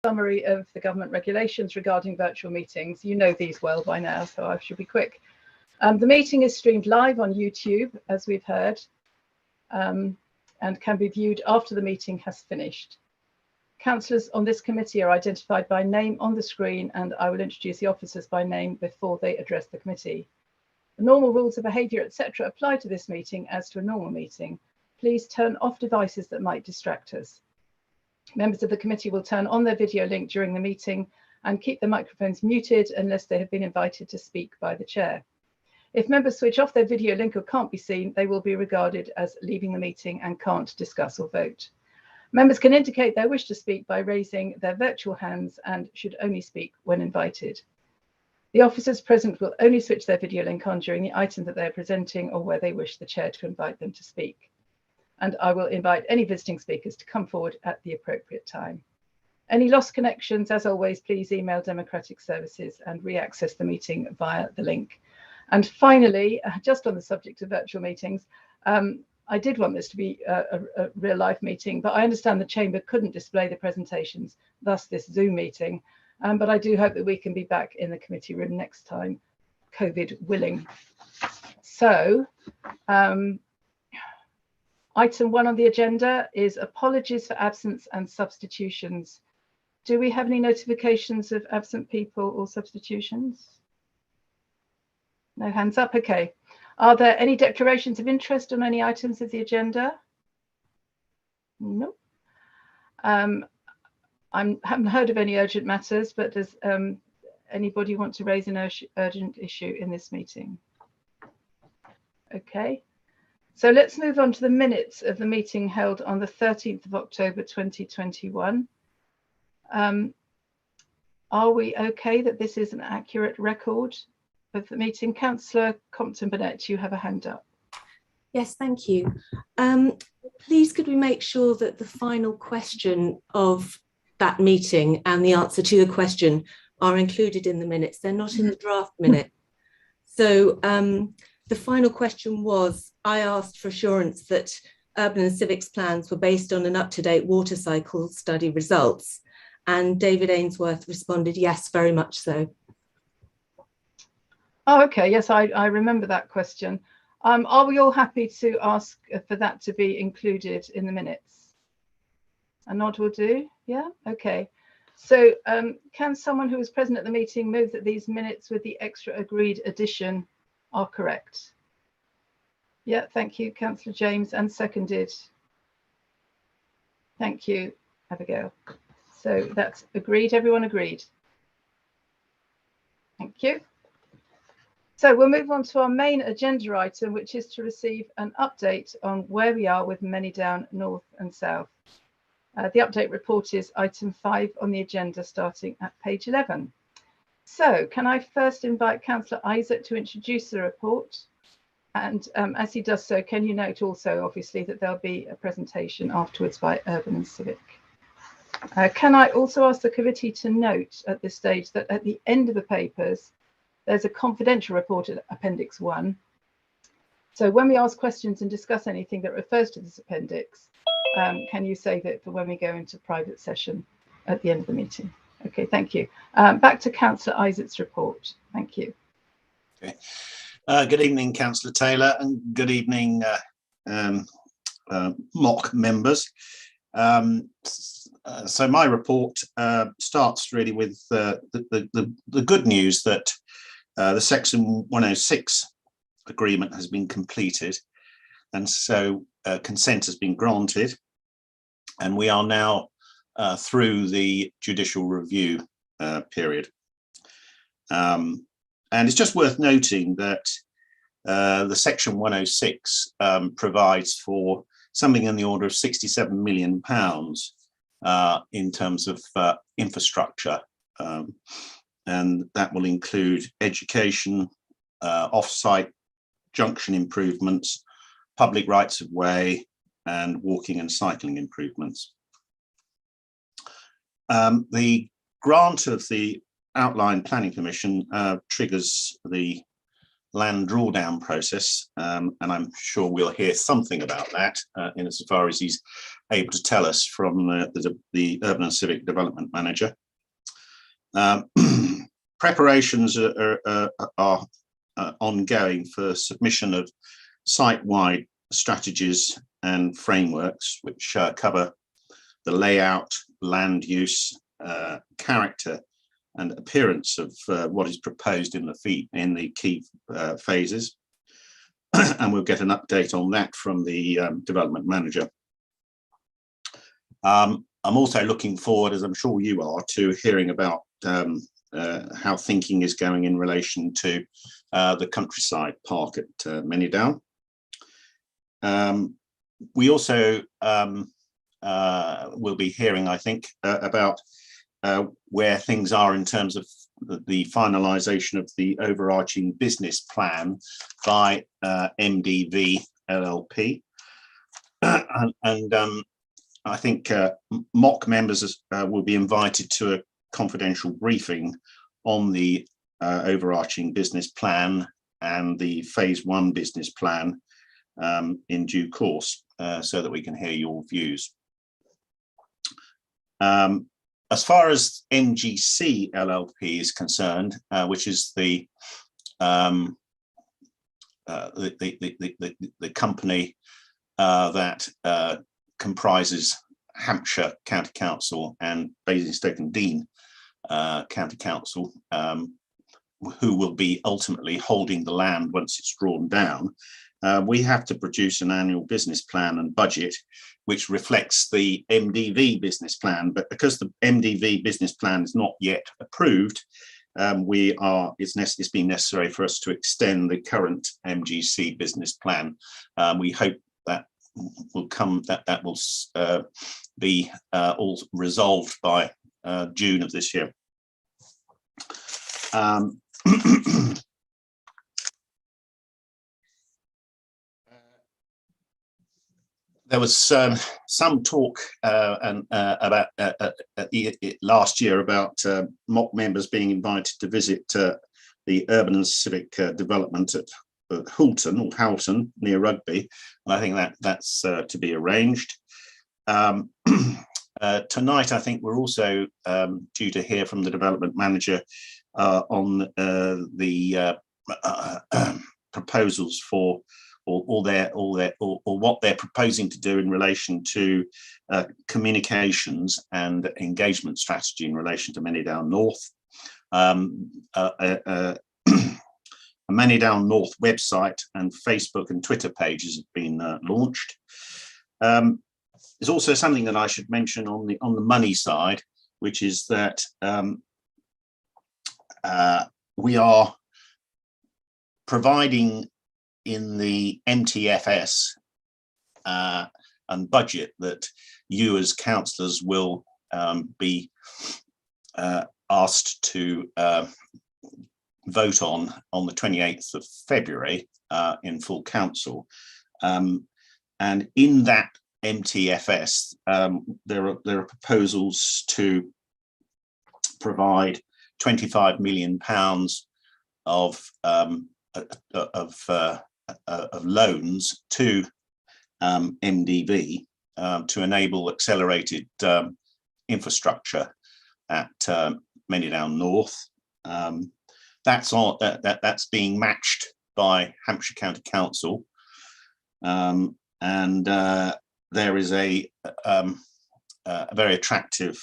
summary of the government regulations regarding virtual meetings. You know these well by now, so I should be quick. The meeting is streamed live on YouTube, as we've heard, and can be viewed after the meeting has finished. Councillors on this committee are identified by name on the screen, and I will introduce the officers by name before they address the committee. The normal rules of behaviour, etc. apply to this meeting as to a normal meeting. Please turn off devices that might distract us. Members of the committee will turn on their video link during the meeting and keep their microphones muted unless they have been invited to speak by the chair. If members switch off their video link or can't be seen, they will be regarded as leaving the meeting and can't discuss or vote. Members can indicate their wish to speak by raising their virtual hands and should only speak when invited. The officers present will only switch their video link on during the item that they are presenting or where they wish the chair to invite them to speak. And I will invite any visiting speakers to come forward at the appropriate time. Any lost connections, as always, please email Democratic Services and re-access the meeting via the link. And finally, just on the subject of virtual meetings, I did want this to be a real life meeting, but I understand the Chamber couldn't display the presentations, thus this Zoom meeting. But I do hope that we can be back in the committee room next time, COVID willing. So, item 1 on the agenda is apologies for absence and substitutions. Do we have any notifications of absent people or substitutions? No hands up, okay. Are there any declarations of interest on any items of the agenda? No. I haven't heard of any urgent matters, but does anybody want to raise an urgent issue in this meeting? Okay. So let's move on to the minutes of the meeting held on the 13th of October 2021. Are we okay that this is an accurate record of the meeting? Councillor Compton-Burnett, you have a hand up. Yes, thank you. Please could we make sure that the final question of that meeting and the answer to the question are included in the minutes? They're not in the draft minute. So the final question was, I asked for assurance that urban and civics plans were based on an up-to-date water cycle study results. And David Ainsworth responded, yes, very much so. Oh, okay. Yes, I remember that question. Are we all happy to ask for that to be included in the minutes? A nod will do. Yeah. Okay. So can someone who was present at the meeting move that these minutes with the extra agreed addition are correct? Yeah. Thank you, Councillor James, and seconded. Thank you, Abigail. So that's agreed. Everyone agreed. Thank you. So we'll move on to our main agenda item, which is to receive an update on where we are with Manydown North and South. The update report is item 5 on the agenda, starting at page 11. So can I first invite Councillor Isaac to introduce the report? And as he does so, can you note also, obviously, that there'll be a presentation afterwards by Urban and Civic. Can I also ask the committee to note at this stage that at the end of the papers, there's a confidential report at Appendix 1. So when we ask questions and discuss anything that refers to this appendix, can you save it for when we go into private session at the end of the meeting? Okay, thank you. Back to Councillor Isaac's report. Thank you. Okay. Good evening, Councillor Taylor, and good evening, mock members. So my report starts really with the good news that the Section 106 agreement has been completed, and so consent has been granted, and we are now through the judicial review period. And it's just worth noting that the Section 106 provides for something in the order of £67 million in terms of infrastructure. And that will include education, off-site junction improvements, public rights of way, and walking and cycling improvements. The grant of the outline planning permission triggers the land drawdown process, and I'm sure we'll hear something about that in as far as these able to tell us from the Urban and Civic Development Manager. Preparations are ongoing for submission of site-wide strategies and frameworks, which cover the layout, land use, character, and appearance of what is proposed in the key phases. And we'll get an update on that from the development manager. I'm also looking forward, as I'm sure you are, to hearing about how thinking is going in relation to the countryside park at Manydown. We also will be hearing, I think, about where things are in terms of the finalisation of the overarching business plan by MDV LLP. And I think mock members will be invited to a confidential briefing on the overarching business plan and the phase 1 business plan in due course, so that we can hear your views. As far as MGC LLP is concerned, which is the company that comprises Hampshire County Council and Basingstoke and Deane County Council, who will be ultimately holding the land once it's drawn down, we have to produce an annual business plan and budget which reflects the MDV business plan. But because the MDV business plan is not yet approved, it's been necessary for us to extend the current MGC business plan. We hope that will be all resolved by June of this year. There was some talk about last year about mock members being invited to visit the Urban and Civic Development at Houghton near Rugby, and I think that's to be arranged. Tonight, I think we're also due to hear from the development manager on the proposals for or what they're proposing to do in relation to communications and engagement strategy in relation to Manydown North. A Manydown North website and Facebook and Twitter pages have been launched. There's also something that I should mention on the money side, which is that we are providing in the MTFS and budget that you as councillors will be asked to vote on the 28th of February in full council. And in that MTFS, there are proposals to provide £25 million of loans to MDV to enable accelerated infrastructure at Manydown North. That's being matched by Hampshire County Council, and there is a very attractive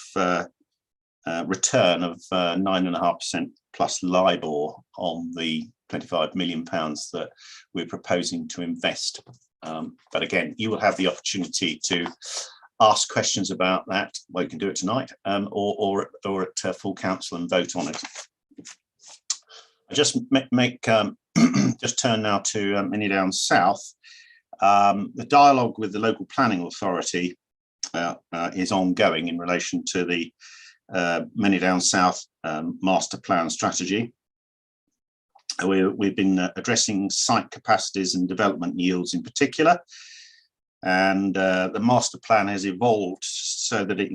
return of 9.5% plus LIBOR on the £25 million that we're proposing to invest. But again, you will have the opportunity to ask questions about that. Well, you can do it tonight, or at full council and vote on it. I just just turn now to Manydown South. The dialogue with the local planning authority is ongoing in relation to the Manydown South master plan strategy. We've been addressing site capacities and development yields in particular, and the master plan has evolved so that it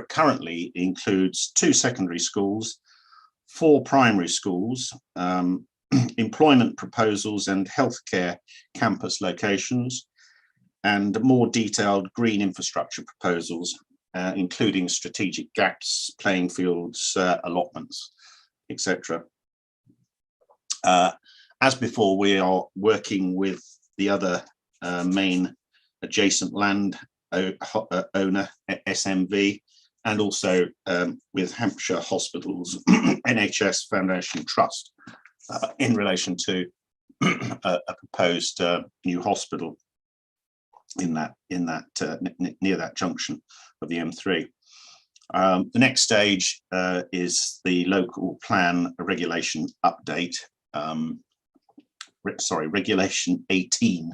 currently includes 2 secondary schools, 4 primary schools, employment proposals and healthcare campus locations, and more detailed green infrastructure proposals, including strategic gaps, playing fields, allotments, etc. As before, we are working with the other main adjacent land owner, SMV, and also with Hampshire Hospitals NHS Foundation Trust in relation to a proposed new hospital in that near that junction of the M3. The next stage is the local plan regulation update. Regulation 18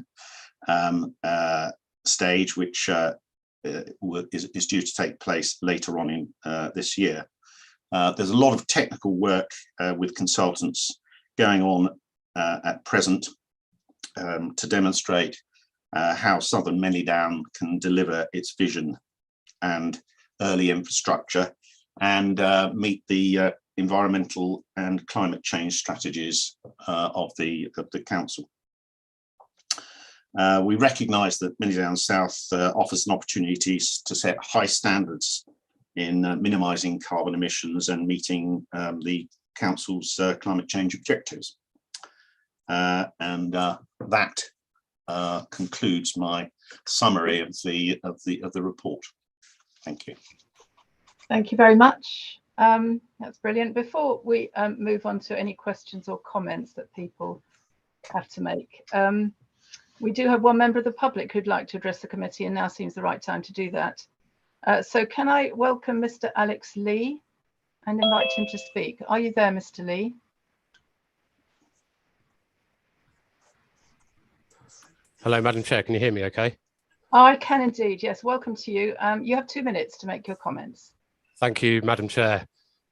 stage, which is due to take place later on in this year. There's a lot of technical work with consultants going on at present to demonstrate how Southern Manydown can deliver its vision and early infrastructure and meet the environmental and climate change strategies of the council. We recognise that Manydown South offers an opportunity to set high standards in minimising carbon emissions and meeting the council's climate change objectives. And that concludes my summary of the report. Thank you. Thank you very much. That's brilliant. Before we move on to any questions or comments that people have to make, we do have one member of the public who'd like to address the committee, and now seems the right time to do that. So can I welcome Mr. Alex Lee and invite him to speak? Are you there, Mr. Lee? Hello, Madam Chair. Can you hear me okay? I can indeed, yes. Welcome to you. You have 2 minutes to make your comments. Thank you, Madam Chair.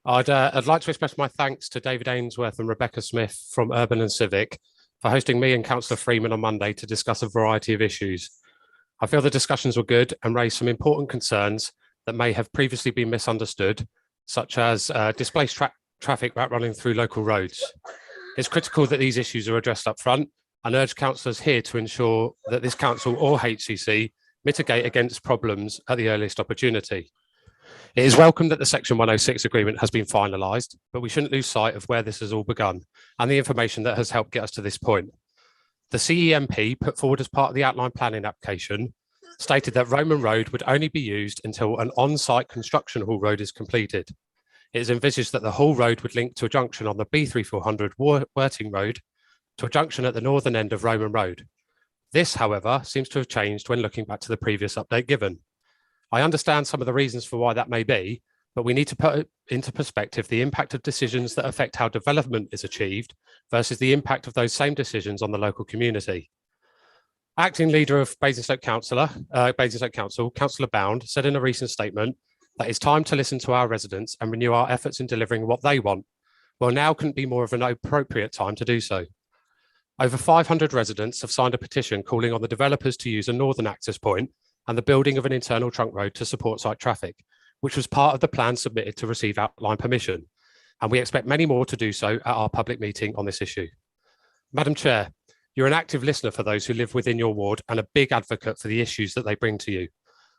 I'd like to express my thanks to David Ainsworth and Rebecca Smith from Urban and Civic for hosting me and Councillor Freeman on Monday to discuss a variety of issues. I feel the discussions were good and raised some important concerns that may have previously been misunderstood, such as displaced traffic running through local roads. It's critical that these issues are addressed up front, and urge councillors here to ensure that this council or HCC mitigate against problems at the earliest opportunity. It is welcome that the Section 106 agreement has been finalised, but we shouldn't lose sight of where this has all begun and the information that has helped get us to this point. The CEMP put forward as part of the outline planning application stated that Roman Road would only be used until an on-site construction hall road is completed. It is envisaged that the hall road would link to a junction on the B3400 Worting Road to a junction at the northern end of Roman Road. This, however, seems to have changed when looking back to the previous update given. I understand some of the reasons for why that may be, but we need to put into perspective the impact of decisions that affect how development is achieved versus the impact of those same decisions on the local community. Acting leader of Basingstoke Council, Councillor Bound, said in a recent statement that it's time to listen to our residents and renew our efforts in delivering what they want. Well, now couldn't be more of an appropriate time to do so. Over 500 residents have signed a petition calling on the developers to use a northern access point and the building of an internal trunk road to support site traffic, which was part of the plan submitted to receive outline permission. And we expect many more to do so at our public meeting on this issue. Madam Chair, you're an active listener for those who live within your ward and a big advocate for the issues that they bring to you.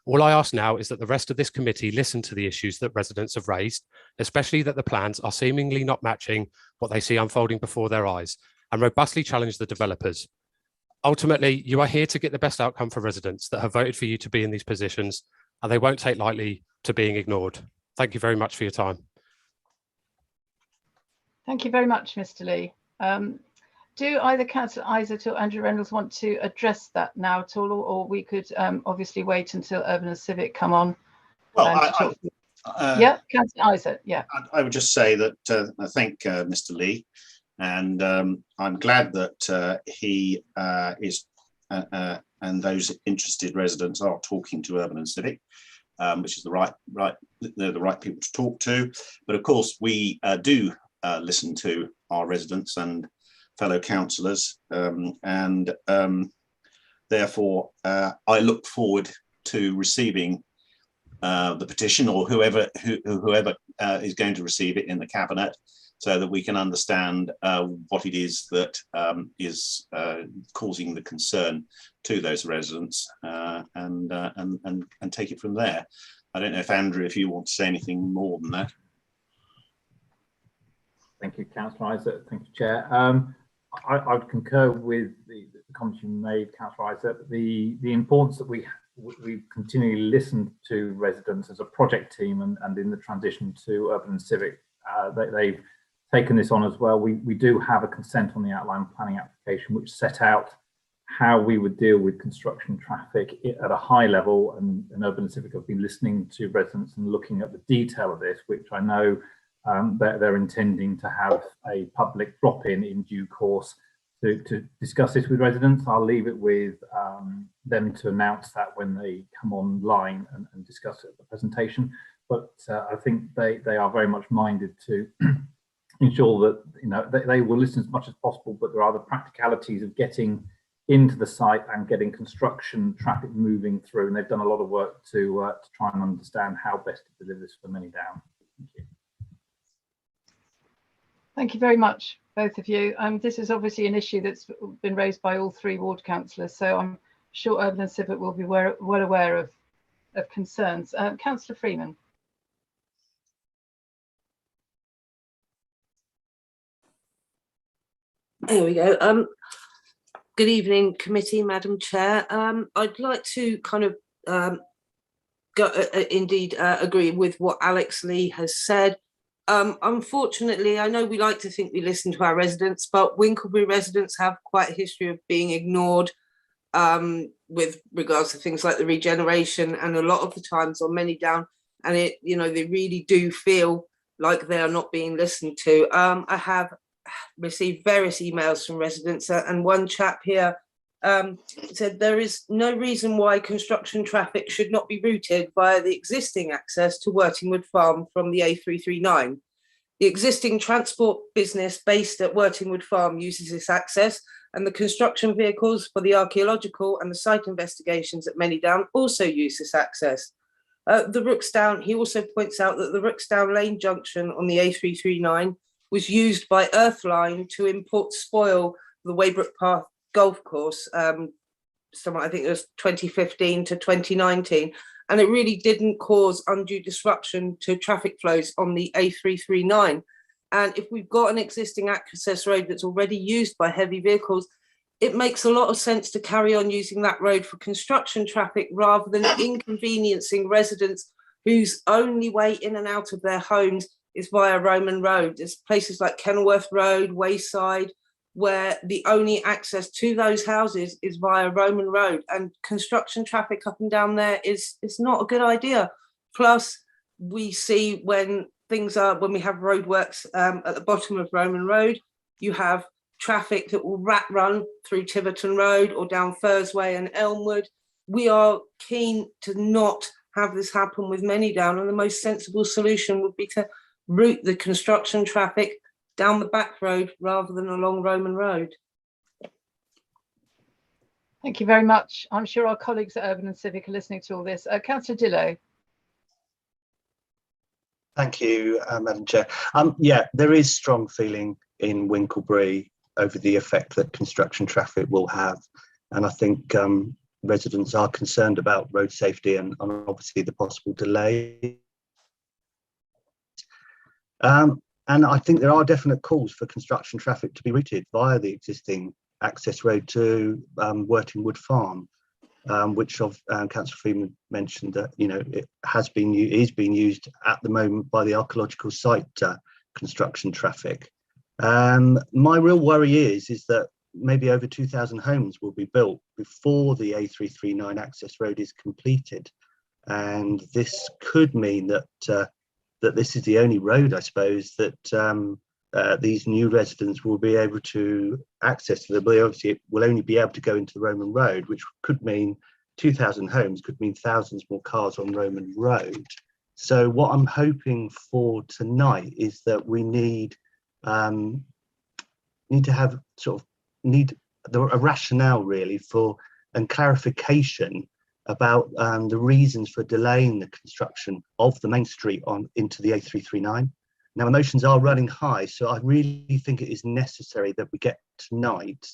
All I ask now is that the rest of this committee listen to the issues that residents have raised, especially that the plans are seemingly not matching what they see unfolding before their eyes, and robustly challenge the developers. Ultimately, you are here to get the best outcome for residents that have voted for you to be in these positions, and they won't take lightly to being ignored. Thank you very much for your time. Thank you very much, Mr. Lee. Do either Councillor Isaac or Andrew Reynolds want to address that now at all, or we could obviously wait until Urban and Civic come on? Well, yeah, Councillor Isaac, yeah. I would just say that I thank Mr. Lee, and I'm glad that he is and those interested residents are talking to Urban and Civic, which is the right people to talk to. But of course, we do listen to our residents and fellow councillors, and therefore I look forward to receiving the petition, or whoever is going to receive it in the cabinet, so that we can understand what it is that is causing the concern to those residents, and take it from there. I don't know if Andrew, if you want to say anything more than that. Thank you, Councillor Isaac. Thank you, Chair. I would concur with the comments you made, Councillor Isaac. The importance that we continually listened to residents as a project team, and in the transition to urban and civic, they've taken this on as well. We do have a consent on the outline planning application which set out how we would deal with construction traffic at a high level, and urban and civic have been listening to residents and looking at the detail of this, which I know they're intending to have a public drop-in in due course to discuss this with residents. I'll leave it with them to announce that when they come online and discuss it at the presentation. But I think they are very much minded to ensure that they will listen as much as possible, but there are the practicalities of getting into the site and getting construction traffic moving through, and they've done a lot of work to try and understand how best to deliver this for Manydown. Thank you. Thank you very much, both of you. This is obviously an issue that's been raised by all 3 ward councillors, so I'm sure Urban and Civic will be well aware of concerns. Councillor Freeman. There we go. Good evening, committee, Madam Chair. I'd like to kind of agree with what Alex Lee has said. Unfortunately, I know we like to think we listen to our residents, but Winklebury residents have quite a history of being ignored with regards to things like the regeneration, and a lot of the times on Manydown, and they really do feel like they are not being listened to. I have received various emails from residents, and one chap here said there is no reason why construction traffic should not be routed via the existing access to Wortingwood Farm from the A339. The existing transport business based at Wortingwood Farm uses this access, and the construction vehicles for the archaeological and the site investigations at Manydown also use this access. The Rooksdown, he also points out that the Rooksdown Lane junction on the A339 was used by Earthline to import spoil the Weybrook Park golf course, I think it was 2015 to 2019, and it really didn't cause undue disruption to traffic flows on the A339. And if we've got an existing access road that's already used by heavy vehicles, it makes a lot of sense to carry on using that road for construction traffic rather than inconveniencing residents whose only way in and out of their homes is via Roman Road. There's places like Kenilworth Road, Wayside, where the only access to those houses is via Roman Road, and construction traffic up and down there is not a good idea. Plus, we see when we have roadworks at the bottom of Roman Road, you have traffic that will rat run through Tiverton Road or down Fursway and Elmwood. We are keen to not have this happen with Manydown, and the most sensible solution would be to route the construction traffic down the back road rather than along Roman Road. Thank you very much. I'm sure our colleagues at Urban and Civic are listening to all this. Councillor Dillo. Thank you, Madam Chair. Yeah, there is strong feeling in Winklebury over the effect that construction traffic will have, and I think residents are concerned about road safety and obviously the possible delay. And I think there are definite calls for construction traffic to be routed via the existing access road to Wortingwood Farm, which Councillor Freeman mentioned that it is being used at the moment by the archaeological site construction traffic. My real worry is that maybe over 2,000 homes will be built before the A339 access road is completed, and this could mean that that this is the only road, I suppose, that these new residents will be able to access. They obviously will only be able to go into the Roman Road, which could mean 2,000 homes, could mean thousands more cars on Roman Road. So what I'm hoping for tonight is that we need to have a rationale really for and clarification about the reasons for delaying the construction of the main street into the A339. Now, emotions are running high, so I really think it is necessary that we get tonight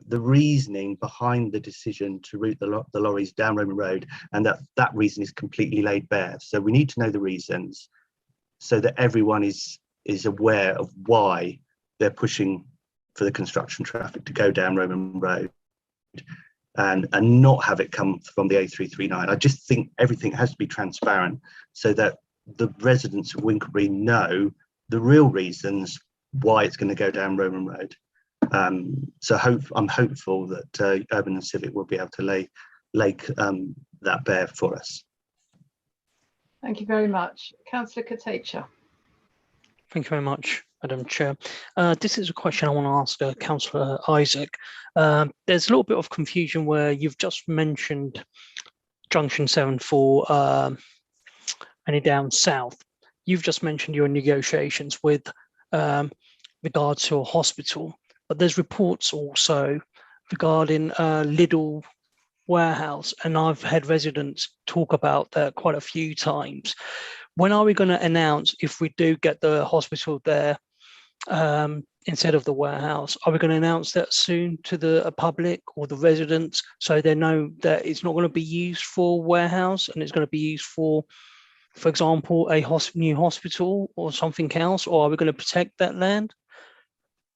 the reasoning behind the decision to route the lorries down Roman Road, and that reason is completely laid bare. So we need to know the reasons so that everyone is aware of why they're pushing for the construction traffic to go down Roman Road and not have it come from the A339. I just think everything has to be transparent so that the residents of Winkelbury know the real reasons why it's going to go down Roman Road. So I'm hopeful that Urban and Civic will be able to lay that bare for us. Thank you very much. Councillor Commttee. Thank you very much, Madam Chair. This is a question I want to ask Councillor Isaac. There's a little bit of confusion where you've just mentioned Junction 7 for Manydown South. You've just mentioned your negotiations with regards to a hospital, but there's reports also regarding Lidl warehouse, and I've had residents talk about that quite a few times. When are we going to announce if we do get the hospital there instead of the warehouse? Are we going to announce that soon to the public or the residents so they know that it's not going to be used for warehouse and it's going to be used for example, a new hospital or something else? Or are we going to protect that land?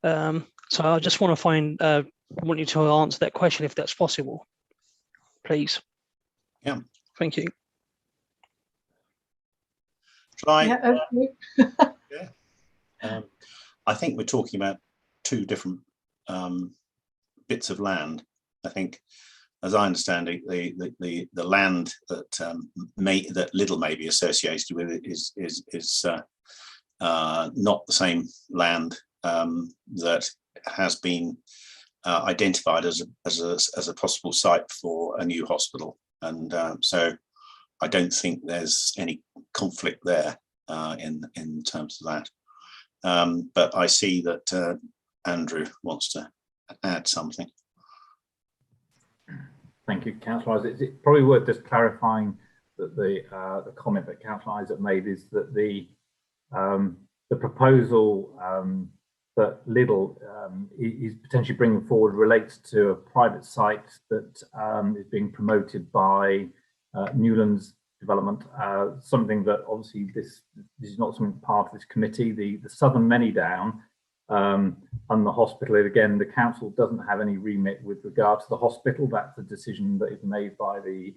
So I just want to want you to answer that question if that's possible, please. Yeah. Thank you. Shall I? Yeah, okay. Yeah. I think we're talking about two different bits of land. I think, as I understand it, the land that that Lidl may be associated with it is not the same land that has been identified as a possible site for a new hospital, and so I don't think there's any conflict there in terms of that. But I see that Andrew wants to add something. Thank you, Councillor Isaac. It's probably worth just clarifying that the comment that Councillor Isaac made is that the proposal that Lidl is potentially bringing forward relates to a private site that is being promoted by Newlands Development, something that obviously this is not something part of this committee. The Southern Manydown and the hospital, again, the council doesn't have any remit with regard to the hospital. That's a decision that is made by the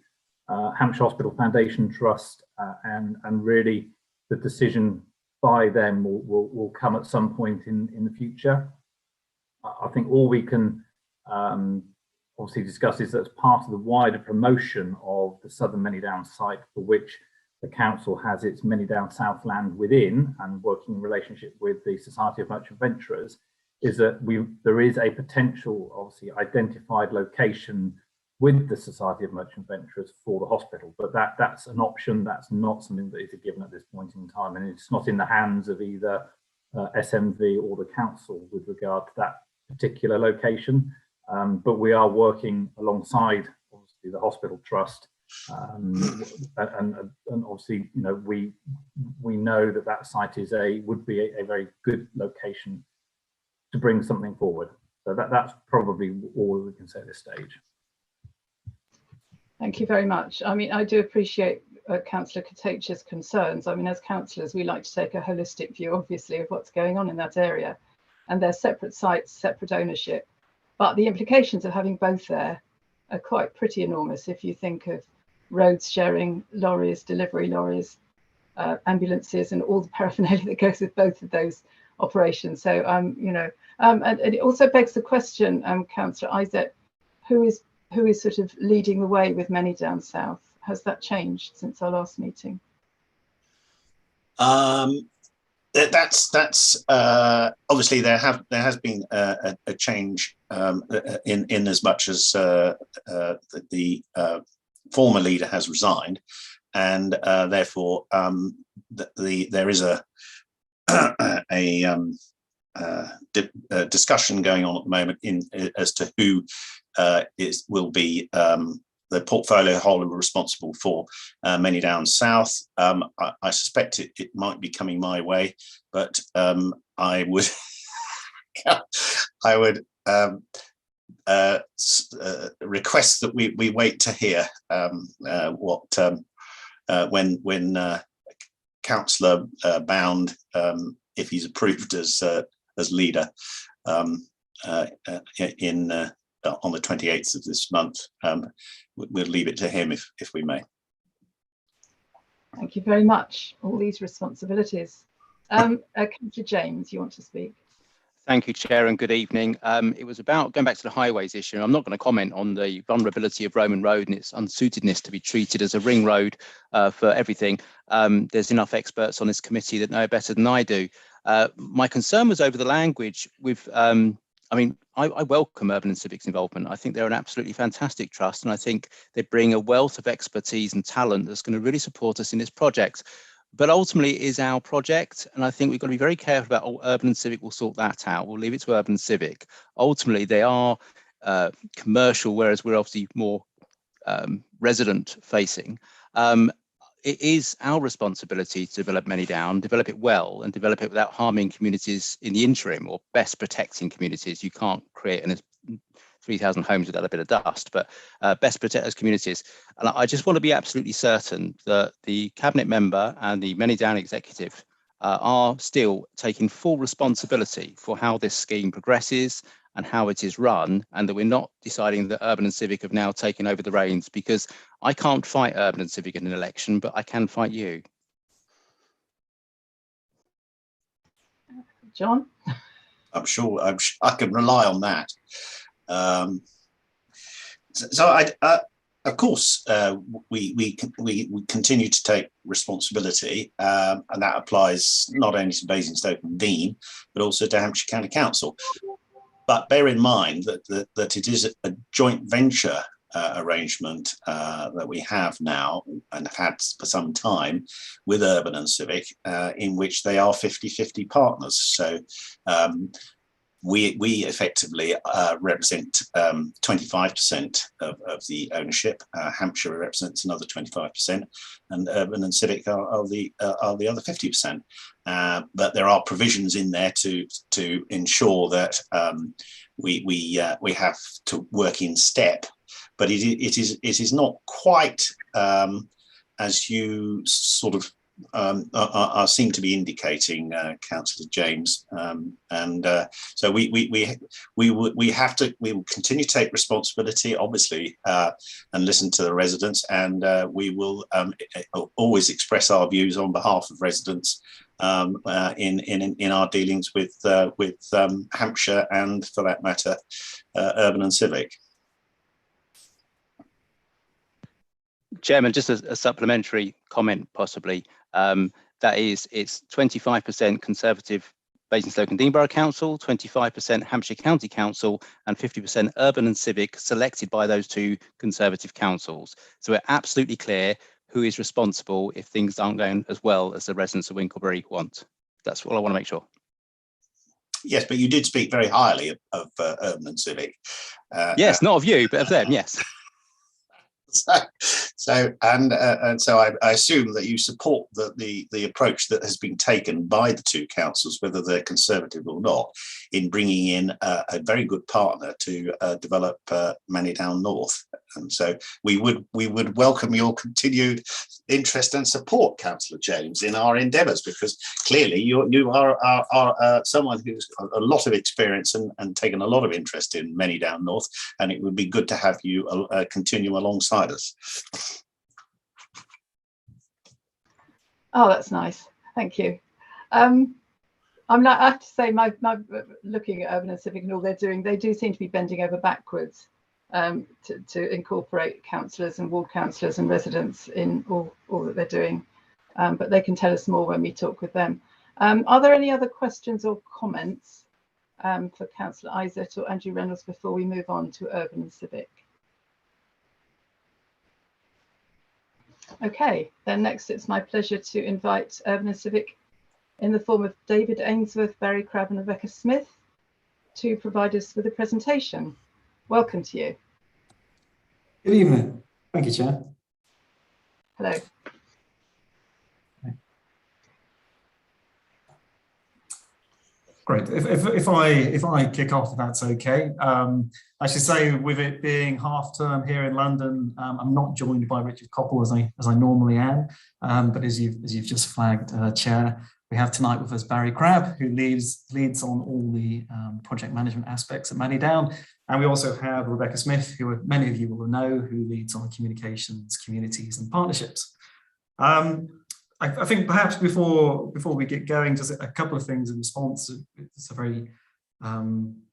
Hampshire Hospital Foundation Trust, and really the decision by them will come at some point in the future. I think all we can obviously discuss is that's part of the wider promotion of the Southern Manydown site, for which the council has its Manydown South land within, and working in relationship with the Society of Merchant Venturers, is that there is a potential, obviously identified location with the Society of Merchant Venturers for the hospital, but that's an option. That's not something that is a given at this point in time, and it's not in the hands of either SMV or the council with regard to that particular location. But we are working alongside, obviously, the hospital trust, and obviously, you know, we know that site would be a very good location to bring something forward. So that's probably all we can say at this stage. Thank you very much. I mean, I do appreciate Councillor Commttee's concerns. I mean, as councillors, we like to take a holistic view, obviously, of what's going on in that area, and they're separate sites, separate ownership. But the implications of having both there are quite pretty enormous if you think of roads sharing, lorries, delivery lorries, ambulances, and all the paraphernalia that goes with both of those operations. So, you know, and it also begs the question, Councillor Isaac, who is sort of leading the way with Manydown South? Has that changed since our last meeting? That's obviously there has been a change in as much as the former leader has resigned, and therefore there is a discussion going on at the moment as to who will be the portfolio holder responsible for Manydown South. I suspect it might be coming my way, but I would I would request that we wait to hear when Councillor Bound, if he's approved as leader on the 28th of this month. We'll leave it to him if we may. Thank you very much. All these responsibilities. Councillor James, you want to speak? Thank you, Chair, and good evening. It was about going back to the highways issue. I'm not going to comment on the vulnerability of Roman Road and its unsuitedness to be treated as a ring road for everything. There's enough experts on this committee that know it better than I do. My concern was over the language with, I welcome Urban and Civic's involvement. I think they're an absolutely fantastic trust, and I think they bring a wealth of expertise and talent that's going to really support us in this project. But ultimately it is our project, and I think we've got to be very careful about, oh, Urban and Civic will sort that out. We'll leave it to Urban and Civic. Ultimately, they are commercial, whereas we're obviously more resident facing. It is our responsibility to develop Manydown, develop it well, and develop it without harming communities in the interim, or best protecting communities. You can't create 3,000 homes without a bit of dust, but best protect those communities. And I just want to be absolutely certain that the Cabinet member and the Manydown executive are still taking full responsibility for how this scheme progresses and how it is run, and that we're not deciding that Urban and Civic have now taken over the reins, because I can't fight Urban and Civic in an election, but I can fight you. John? I'm sure I can rely on that. Of course, we continue to take responsibility, and that applies not only to Basingstoke and Dean, but also to Hampshire County Council. But bear in mind that it is a joint venture arrangement that we have now and have had for some time with Urban and Civic, in which they are 50-50 partners. So we effectively represent 25% of the ownership. Hampshire represents another 25%, and Urban and Civic are the other 50%. But there are provisions in there to ensure that we have to work in step. But it is not quite as you sort of seem to be indicating, Councillor James, so we will continue to take responsibility, obviously, and listen to the residents, and we will always express our views on behalf of residents in our dealings with Hampshire, and for that matter, Urban and Civic. Chairman, just a supplementary comment, possibly. That is, it's 25% Conservative Basingstoke and Dean Borough Council, 25% Hampshire County Council, and 50% Urban and Civic, selected by those two Conservative councils. So we're absolutely clear who is responsible if things aren't going as well as the residents of Winklebury want. That's all I want to make sure. Yes, but you did speak very highly of Urban and Civic. Yes, not of you, but of them, yes. So I assume that you support the approach that has been taken by the two councils, whether they're Conservative or not, in bringing in a very good partner to develop Manydown North. And so we would welcome your continued interest and support, Councillor James, in our endeavours, because clearly you are someone who's got a lot of experience and taken a lot of interest in Manydown North, and it would be good to have you continue alongside us. Oh, that's nice. Thank you. I have to say, my looking at Urban and Civic and all they're doing, they do seem to be bending over backwards to incorporate councillors and ward councillors and residents in all that they're doing. But they can tell us more when we talk with them. Are there any other questions or comments for Councillor Isett or Andrew Reynolds before we move on to Urban and Civic? Okay, then next it's my pleasure to invite Urban and Civic in the form of David Ainsworth, Barry Crabb and Rebecca Smith to provide us with a presentation. Welcome to you. Good evening. Thank you, Chair. Hello. Great. If I kick off, if that's okay. I should say, with it being half term here in London, I'm not joined by Richard Coppell as I normally am. But as you've just flagged, Chair, we have tonight with us Barry Crabb, who leads on all the project management aspects at Manydown. And we also have Rebecca Smith, who many of you will know, who leads on communications, communities and partnerships. I think perhaps before we get going, just a couple of things in response. It's a very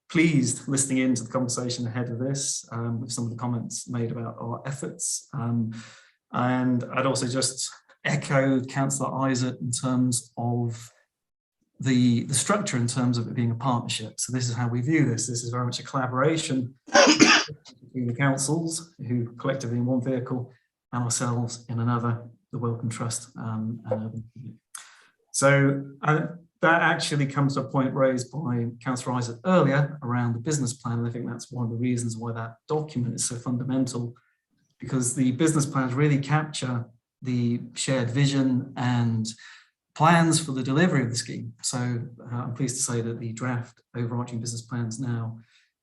pleased listening into the conversation ahead of this with some of the comments made about our efforts. And I'd also just echo Councillor Isaac in terms of the structure, in terms of it being a partnership. So this is how we view this. This is very much a collaboration between the councils, who collectively in one vehicle, and ourselves in another, the Wellcome Trust and Urban. So that actually comes to a point raised by Councillor Isaac earlier around the business plan. And I think that's one of the reasons why that document is so fundamental, because the business plans really capture the shared vision and plans for the delivery of the scheme. So I'm pleased to say that the draft overarching business plans now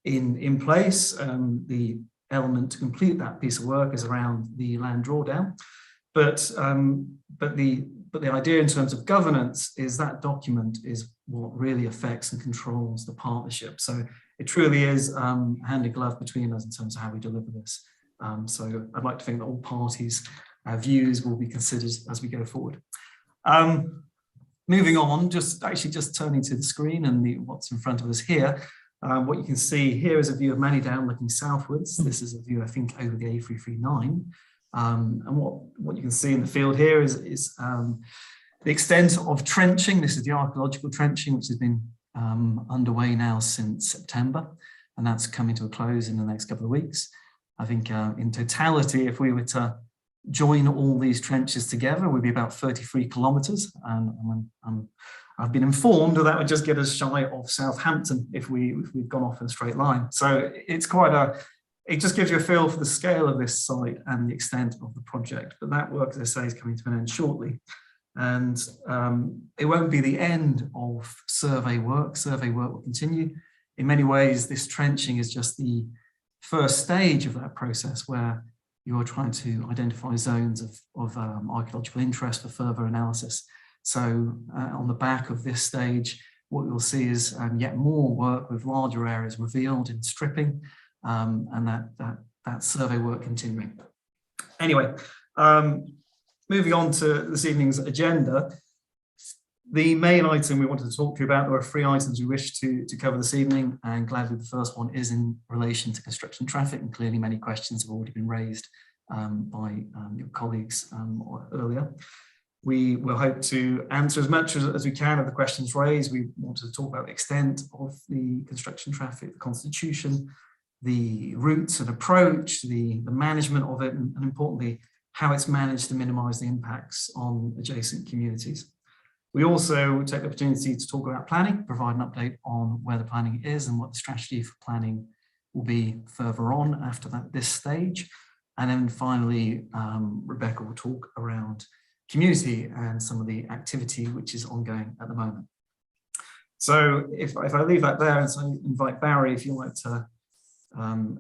in place. The element to complete that piece of work is around the land drawdown. But the idea in terms of governance is that document is what really affects and controls the partnership. So it truly is hand in glove between us in terms of how we deliver this. So I'd like to think that all parties' views will be considered as we go forward. Moving on, just turning to the screen and what's in front of us here. What you can see here is a view of Manydown looking southwards. This is a view, I think, over the A339. And what you can see in the field here is the extent of trenching. This is the archaeological trenching, which has been underway now since September, and that's coming to a close in the next couple of weeks. I think in totality, if we were to join all these trenches together, it would be about 33 kilometres. And I've been informed that would just get us shy of Southampton if we've gone off in a straight line. So it's it just gives you a feel for the scale of this site and the extent of the project. But that work, as I say, is coming to an end shortly. And it won't be the end of survey work. Survey work will continue. In many ways, this trenching is just the first stage of that process, where you're trying to identify zones of archaeological interest for further analysis. So on the back of this stage, what you'll see is yet more work with larger areas revealed in stripping, and that survey work continuing. Anyway, moving on to this evening's agenda. The main item we wanted to talk to you about, there were 3 items we wish to cover this evening, and gladly the first one is in relation to construction traffic, and clearly many questions have already been raised by your colleagues earlier. We will hope to answer as much as we can of the questions raised. We wanted to talk about the extent of the construction traffic, the constitution, the routes and approach, the management of it, and importantly, how it's managed to minimise the impacts on adjacent communities. We also take the opportunity to talk about planning, provide an update on where the planning is and what the strategy for planning will be further on after this stage. And then finally, Rebecca will talk around community and some of the activity which is ongoing at the moment. So if I leave that there, and so invite Barry, if you'd like to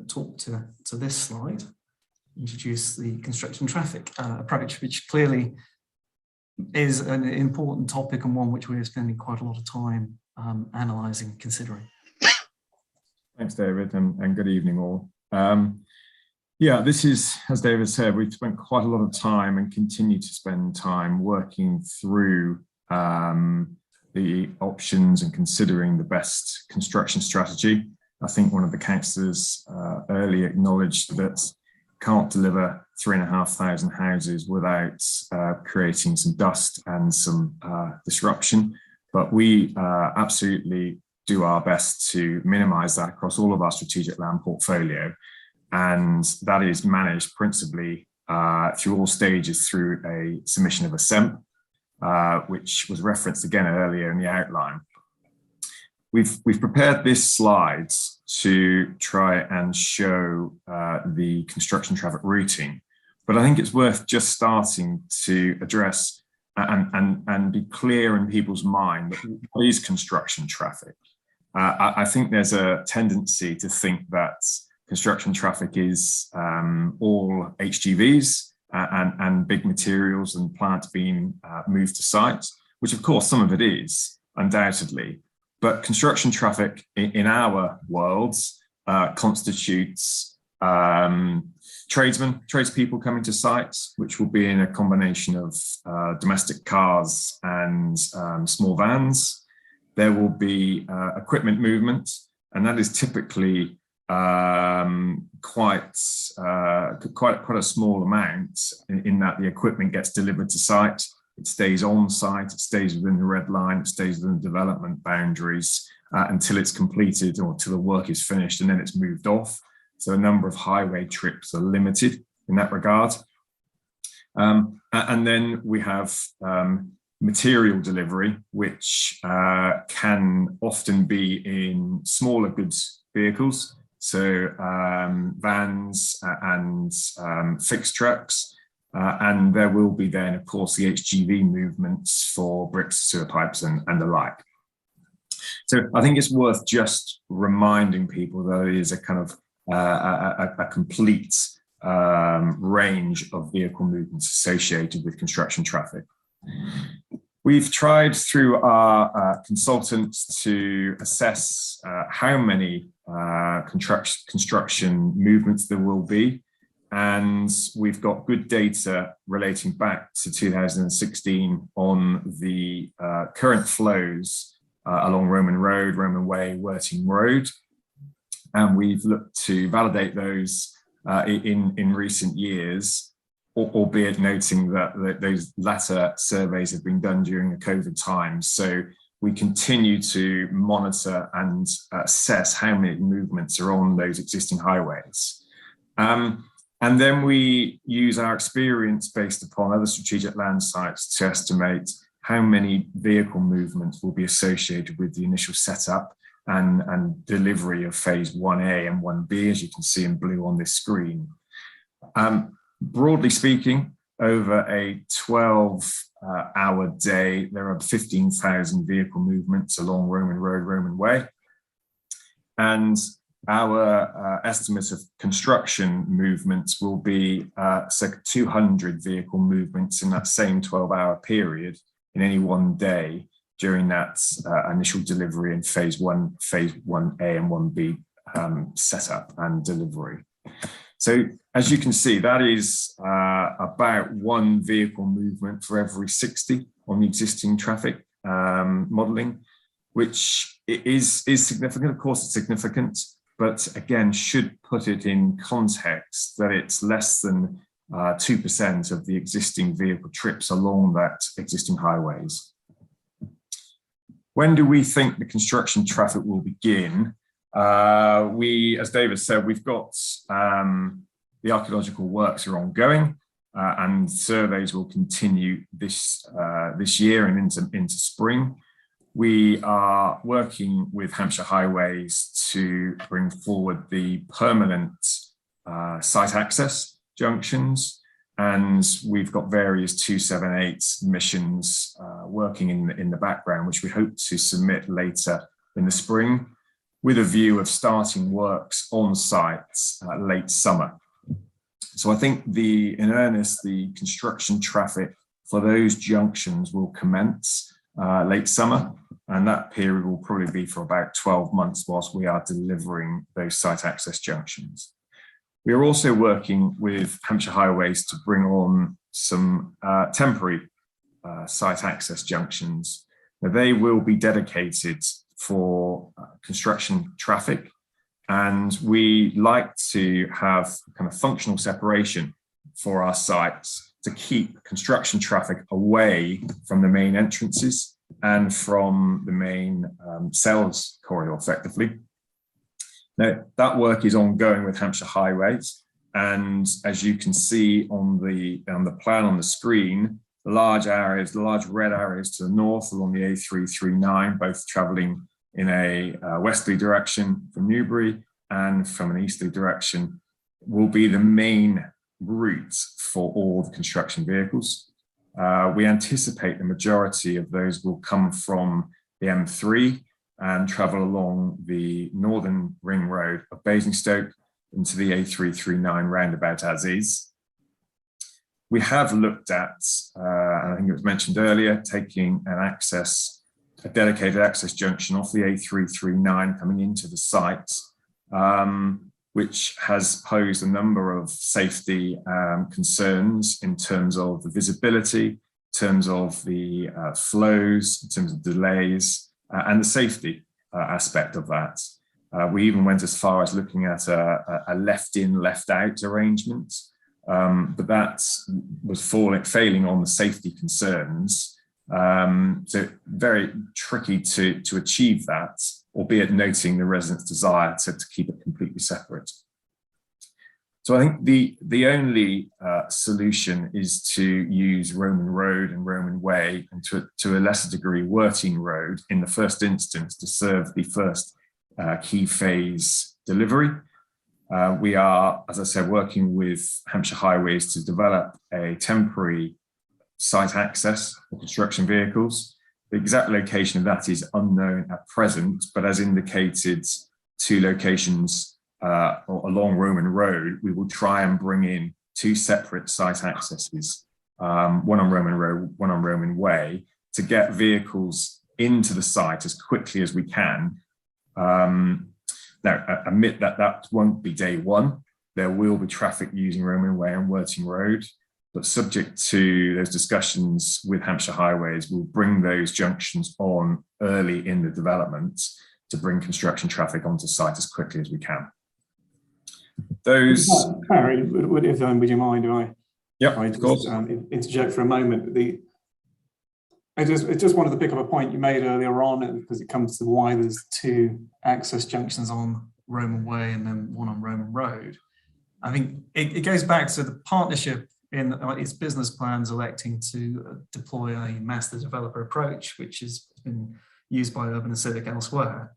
talk to this slide, introduce the construction traffic approach, which clearly is an important topic and one which we are spending quite a lot of time analysing, considering. Thanks, David, and good evening all. Yeah, this is, as David said, we've spent quite a lot of time and continue to spend time working through the options and considering the best construction strategy. I think one of the councillors earlier acknowledged that can't deliver 3,500 houses without creating some dust and some disruption, but we absolutely do our best to minimise that across all of our strategic land portfolio, and that is managed principally through all stages through a submission of a SEMP, which was referenced again earlier in the outline. We've prepared this slide to try and show the construction traffic routing, but I think it's worth just starting to address and be clear in people's mind that what is construction traffic. I think there's a tendency to think that construction traffic is all HGVs and big materials and plants being moved to site, which of course some of it is, undoubtedly. But construction traffic in our worlds constitutes tradespeople coming to sites, which will be in a combination of domestic cars and small vans. There will be equipment movement, and that is typically quite a small amount in that the equipment gets delivered to site. It stays on site, it stays within the red line, it stays within the development boundaries until it's completed or until the work is finished, and then it's moved off. So a number of highway trips are limited in that regard. And then we have material delivery, which can often be in smaller goods vehicles, so vans and fixed trucks. And there will be then, of course, the HGV movements for bricks, sewer pipes and the like. So I think it's worth just reminding people that it is a kind of a complete range of vehicle movements associated with construction traffic. We've tried through our consultants to assess how many construction movements there will be. And we've got good data relating back to 2016 on the current flows along Roman Road, Roman Way, Worthing Road. And we've looked to validate those in recent years, albeit noting that those latter surveys have been done during the COVID times. So we continue to monitor and assess how many movements are on those existing highways. And then we use our experience based upon other strategic land sites to estimate how many vehicle movements will be associated with the initial setup and delivery of phase 1A and 1B, as you can see in blue on this screen. Broadly speaking, over a 12-hour day, there are 15,000 vehicle movements along Roman Road, Roman Way. And our estimate of construction movements will be circa 200 vehicle movements in that same 12-hour period in any one day during that initial delivery in phase 1A and 1B setup and delivery. So as you can see, that is about one vehicle movement for every 60 on the existing traffic modelling, which is significant. Of course, it's significant, but again, should put it in context that it's less than 2% of the existing vehicle trips along that existing highways. When do we think the construction traffic will begin? As David said, we've got the archaeological works are ongoing and surveys will continue this year and into spring. We are working with Hampshire Highways to bring forward the permanent site access junctions, and we've got various 278 missions working in the background, which we hope to submit later in the spring, with a view of starting works on sites late summer. So I think in earnest, the construction traffic for those junctions will commence late summer, and that period will probably be for about 12 months whilst we are delivering those site access junctions. We are also working with Hampshire Highways to bring on some temporary site access junctions. Now, they will be dedicated for construction traffic, and we like to have kind of functional separation for our sites to keep construction traffic away from the main entrances and from the main sales corridor effectively. Now, that work is ongoing with Hampshire Highways, and as you can see on the plan on the screen, the large red areas to the north along the A339, both travelling in a westerly direction from Newbury and from an easterly direction, will be the main route for all the construction vehicles. We anticipate the majority of those will come from the M3 and travel along the northern ring road of Basingstoke into the A339 roundabout as is. We have looked at, and I think it was mentioned earlier, taking a dedicated access junction off the A339 coming into the site, which has posed a number of safety concerns in terms of the visibility, in terms of the flows, in terms of delays, and the safety aspect of that. We even went as far as looking at a left-in, left-out arrangement, but that was failing on the safety concerns. So very tricky to achieve that, albeit noting the residents' desire to keep it completely separate. So I think the only solution is to use Roman Road and Roman Way, and to a lesser degree Worting Road in the first instance to serve the first key phase delivery. We are, as I said, working with Hampshire Highways to develop a temporary site access for construction vehicles. The exact location of that is unknown at present, but as indicated, 2 locations along Roman Road, we will try and bring in 2 separate site accesses, one on Roman Road, one on Roman Way, to get vehicles into the site as quickly as we can. Now, admit that won't be day one. There will be traffic using Roman Way and Worting Road, but subject to those discussions with Hampshire Highways, we'll bring those junctions on early in the development to bring construction traffic onto site as quickly as we can. Those. Barry, would you mind if I? Yeah, I of course. Interject for a moment. I just wanted to pick up a point you made earlier on, because it comes to why there's 2 access junctions on Roman Way and then one on Roman Road. I think it goes back to the partnership in its business plans electing to deploy a master developer approach, which has been used by Urban and Civic elsewhere.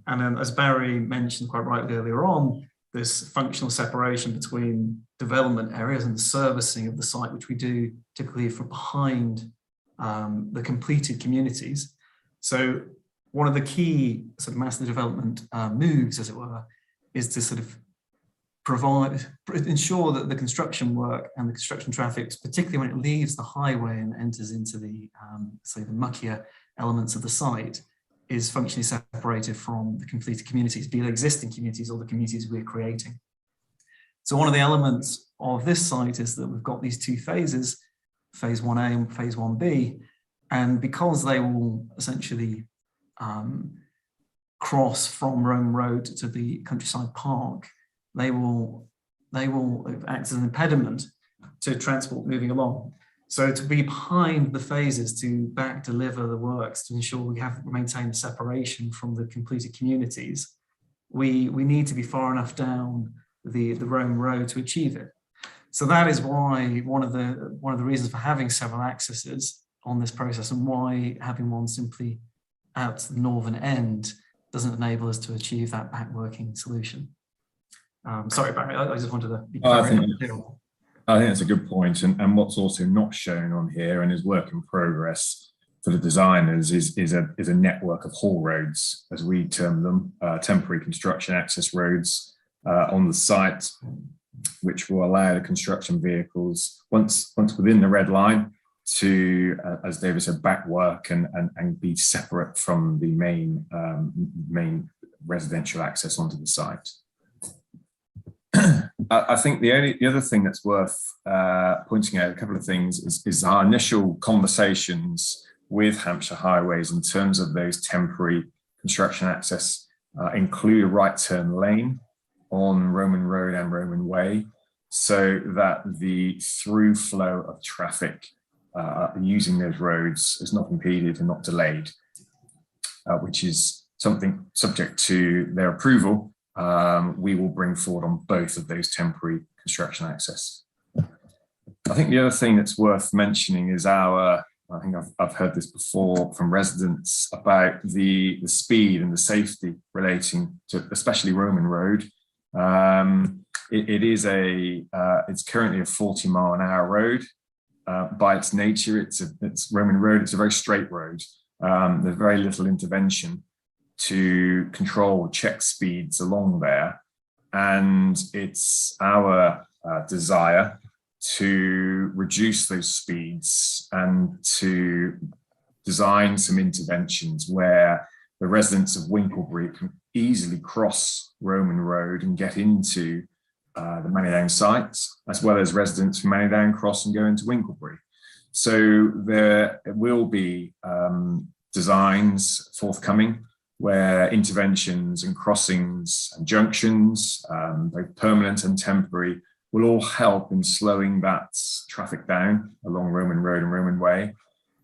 And as Barry mentioned quite rightly earlier on, this functional separation between development areas and the servicing of the site, which we do typically from behind the completed communities. So one of the key sort of master development moves, as it were, is to sort of ensure that the construction work and the construction traffic, particularly when it leaves the highway and enters into the, say, the muckier elements of the site, is functionally separated from the completed communities, be they existing communities or the communities we're creating. So one of the elements of this site is that we've got these 2 phases, phase 1A and phase 1B, and because they will essentially cross from Rome Road to the Countryside Park, they will act as an impediment to transport moving along. So to be behind the phases, to back deliver the works, to ensure we maintain the separation from the completed communities, we need to be far enough down the Rome Road to achieve it. So that is why one of the reasons for having several accesses on this process, and why having one simply out to the northern end doesn't enable us to achieve that back working solution. Sorry, Barry, I just wanted to be clear. I think that's a good point. And what's also not shown on here and is work in progress for the designers is a network of haul roads, as we term them, temporary construction access roads on the site, which will allow the construction vehicles, once within the red line, to, as David said, back work and be separate from the main residential access onto the site. I think the other thing that's worth pointing out, a couple of things, is our initial conversations with Hampshire Highways in terms of those temporary construction access include a right turn lane on Roman Road and Roman Way, so that the through flow of traffic using those roads is not impeded and not delayed, which is something subject to their approval. We will bring forward on both of those temporary construction access. I think the other thing that's worth mentioning is I think I've heard this before from residents about the speed and the safety relating to especially Roman Road. it's currently a 40-mile-an-hour road. By its nature, it's Roman road. It's a very straight road. There's very little intervention to control or check speeds along there, and it's our desire to reduce those speeds and to design some interventions where the residents of Winklebury can easily cross Roman Road and get into the Manydown sites, as well as residents from Manydown cross and go into Winklebury. So there will be designs forthcoming where interventions and crossings and junctions, both permanent and temporary, will all help in slowing that traffic down along Roman Road and Roman Way.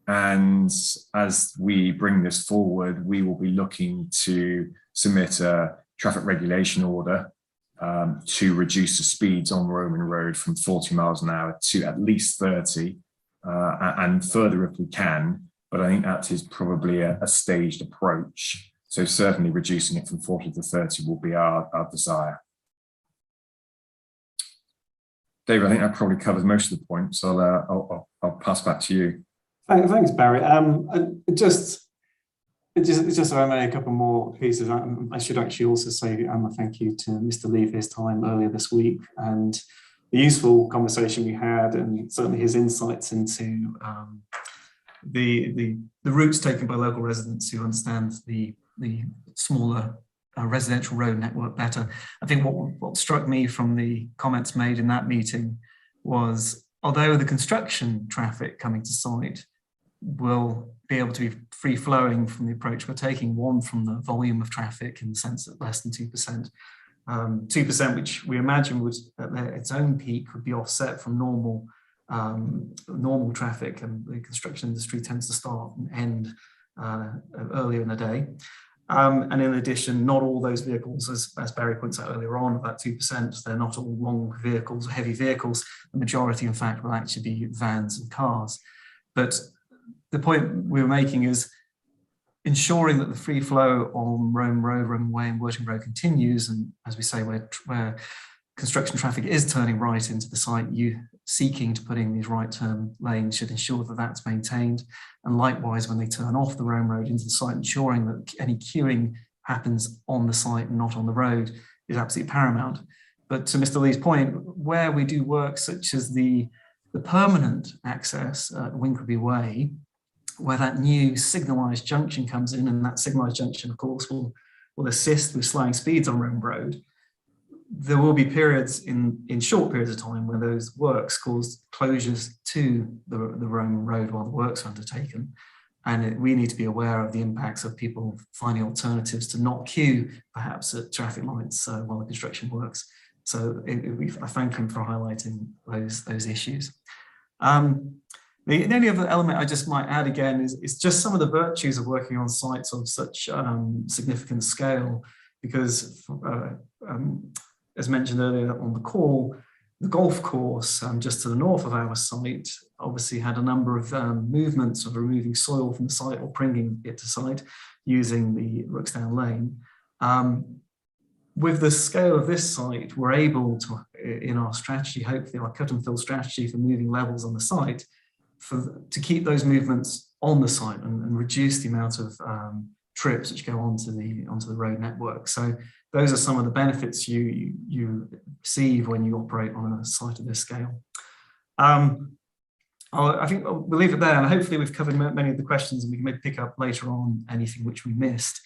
And as we bring this forward, we will be looking to submit a traffic regulation order to reduce the speeds on Roman Road from 40 miles an hour to at least 30 and further if we can. But I think that is probably a staged approach. So certainly reducing it from 40 to 30 will be our desire. David, I think that probably covers most of the points. I'll pass back to you. Thanks, Barry. Just a couple more pieces. I should actually also say a thank you to Mr. Lee for his time earlier this week and the useful conversation we had, and certainly his insights into the routes taken by local residents who understand the smaller residential road network better. I think what struck me from the comments made in that meeting was, although the construction traffic coming to site will be able to be free flowing from the approach we're taking, one, from the volume of traffic in the sense that less than 2%, 2%, which we imagine would at its own peak would be offset from normal traffic, and the construction industry tends to start and end earlier in the day. And in addition, not all those vehicles, as Barry points out earlier on, about 2%, they're not all long vehicles, heavy vehicles. The majority, in fact, will actually be vans and cars. But the point we were making is ensuring that the free flow on Roman Road, Roman Way and Worthing Road continues. And as we say, where construction traffic is turning right into the site, you seeking to put in these right turn lanes should ensure that that's maintained. And likewise, when they turn off the Roman Road into the site, ensuring that any queuing happens on the site and not on the road is absolutely paramount. But to Mr. Lee's point, where we do work such as the permanent access at Winklebury Way, where that new signalised junction comes in, and that signalised junction, of course, will assist with slowing speeds on Roman Road, there will be periods in short periods of time where those works cause closures to the Roman Road while the works are undertaken. And we need to be aware of the impacts of people finding alternatives to not queue, perhaps at traffic lights while the construction works. So I thank him for highlighting those issues. The only other element I just might add again is just some of the virtues of working on sites of such significant scale, because as mentioned earlier on the call, the golf course just to the north of our site obviously had a number of movements of removing soil from the site or bringing it to site using the Rooksdown Lane. With the scale of this site, we're able to, in our strategy, hopefully our cut and fill strategy for moving levels on the site, to keep those movements on the site and reduce the amount of trips which go onto the road network. So those are some of the benefits you receive when you operate on a site of this scale. I think we'll leave it there, and hopefully we've covered many of the questions, and we can maybe pick up later on anything which we missed.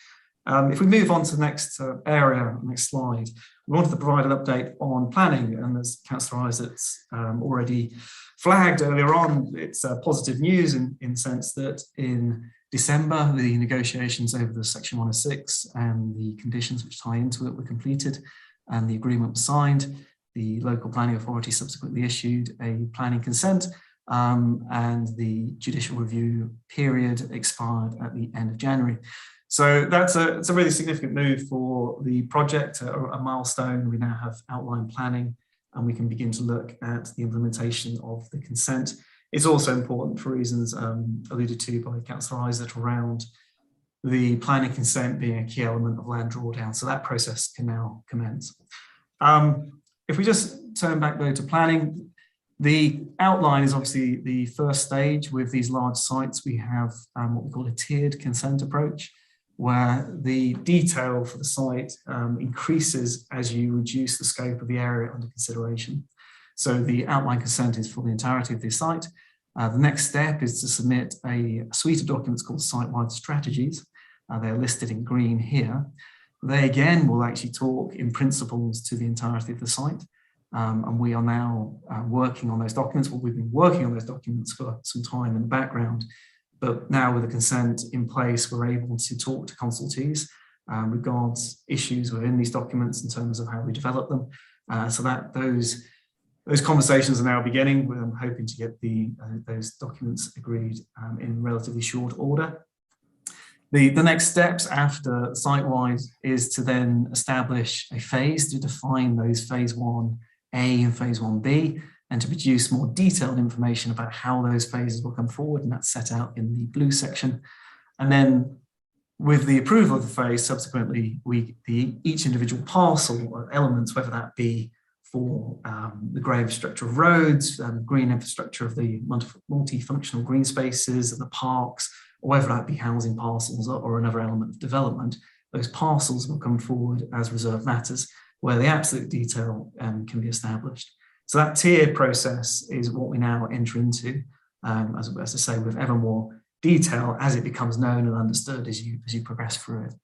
If we move on to the next area, next slide, we wanted to provide an update on planning, and as Councillor Isaac's already flagged earlier on, it's positive news in the sense that in December, the negotiations over the Section 106 and the conditions which tie into it were completed, and the agreement was signed. The local planning authority subsequently issued a planning consent, and the judicial review period expired at the end of January. So it's a really significant move for the project, a milestone. We now have outline planning, and we can begin to look at the implementation of the consent. It's also important for reasons alluded to by Councillor Isaac around the planning consent being a key element of land drawdown. So that process can now commence. if we just turn back though to planning, the outline is obviously the first stage. With these large sites, we have what we call a tiered consent approach, where the detail for the site increases as you reduce the scope of the area under consideration. So the outline consent is for the entirety of the site. The next step is to submit a suite of documents called site-wide strategies. They're listed in green here. They again will actually talk in principles to the entirety of the site. And we are now working on those documents. Well, we've been working on those documents for some time in the background, but now with the consent in place, we're able to talk to consultees regards issues within these documents in terms of how we develop them. So that those conversations are now beginning. I'm hoping to get those documents agreed in relatively short order. The next steps after site-wide is to then establish a phase to define those phase 1A and phase 1B, and to produce more detailed information about how those phases will come forward, and that's set out in the blue section. And then with the approval of the phase, subsequently, each individual parcel or elements, whether that be for the grey infrastructure of roads, green infrastructure of the multifunctional green spaces and the parks, or whether that be housing parcels or another element of development, those parcels will come forward as reserved matters where the absolute detail can be established. So that tier process is what we now enter into, as I say, with ever more detail as it becomes known and understood as you progress through it.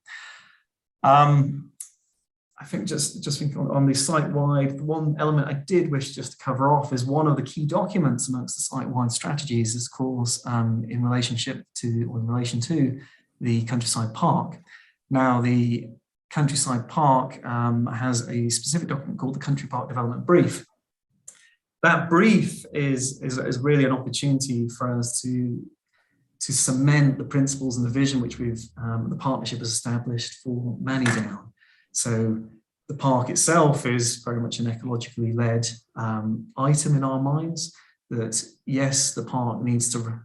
I think just think on the site-wide, one element I did wish just to cover off is one of the key documents amongst the site-wide strategies is, of course, in relation to the Countryside Park. Now, the Countryside Park has a specific document called the Country Park Development Brief. That brief is really an opportunity for us to cement the principles and the vision which the partnership has established for Manydown. So the park itself is very much an ecologically led item in our minds, that yes, the park needs to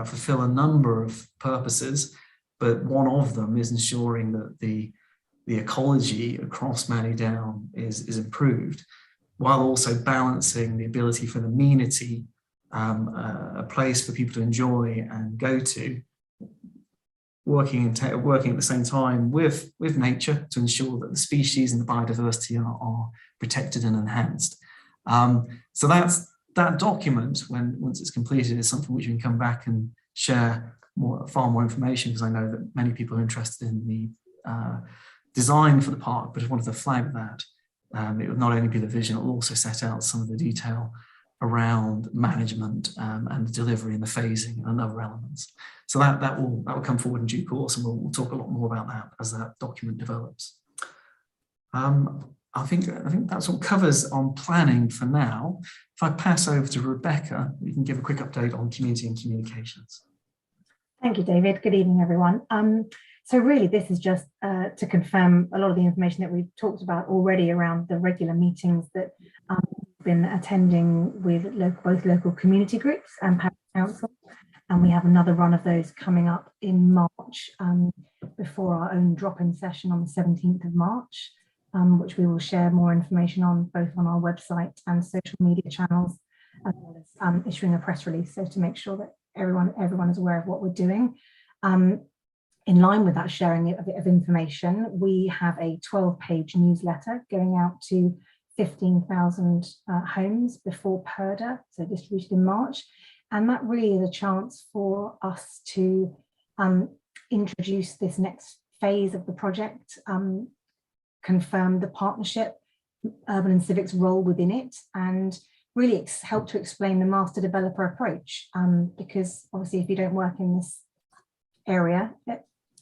fulfill a number of purposes, but one of them is ensuring that the ecology across Manydown is improved, while also balancing the ability for the amenity, a place for people to enjoy and go to, working at the same time with nature to ensure that the species and the biodiversity are protected and enhanced. So that document, once it's completed, is something which we can come back and share far more information, because I know that many people are interested in the design for the park, but I wanted to flag that. It will not only be the vision, it will also set out some of the detail around management and the delivery and the phasing and other elements. So that will come forward in due course, and we'll talk a lot more about that as that document develops. I think that's what covers on planning for now. If I pass over to Rebecca, you can give a quick update on community and communications. Thank you, David. Good evening, everyone. So really, this is just to confirm a lot of the information that we've talked about already around the regular meetings that we've been attending with both local community groups and parish council. And we have another run of those coming up in March before our own drop-in session on the 17th of March, which we will share more information on both on our website and social media channels, as well as issuing a press release, so to make sure that everyone is aware of what we're doing. In line with that sharing of information, we have a 12-page newsletter going out to 15,000 homes before PERDA, so distributed in March. And that really is a chance for us to introduce this next phase of the project, confirm the partnership, urban and civic's role within it, and really help to explain the master developer approach. Because obviously, if you don't work in this area,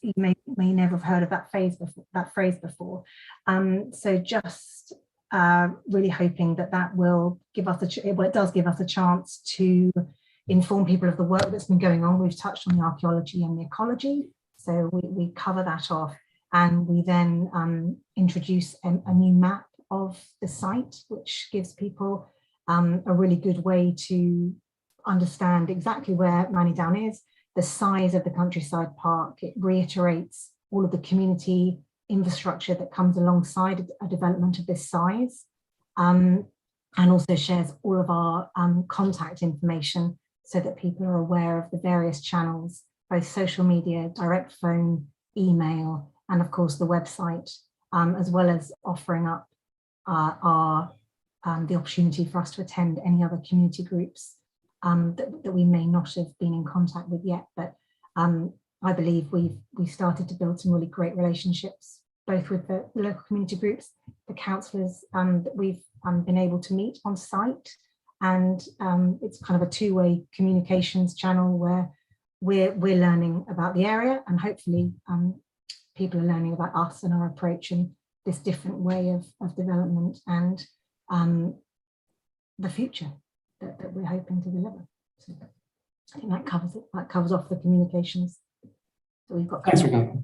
you may never have heard of that phrase before. So just really hoping that will give us it does give us a chance to inform people of the work that's been going on. We've touched on the archaeology and the ecology, so we cover that off, and we then introduce a new map of the site, which gives people a really good way to understand exactly where Manydown is, the size of the Countryside Park. It reiterates all of the community infrastructure that comes alongside a development of this size. and also shares all of our contact information so that people are aware of the various channels, both social media, direct phone, email, and of course the website, as well as offering up the opportunity for us to attend any other community groups that we may not have been in contact with yet. But I believe we've started to build some really great relationships, both with the local community groups, the councillors that we've been able to meet on site, and it's kind of a two-way communications channel where we're learning about the area, and hopefully people are learning about us and our approach and this different way of development and the future that we're hoping to deliver. So I think that covers it. That covers off the communications that we've got. Thanks, Rebecca.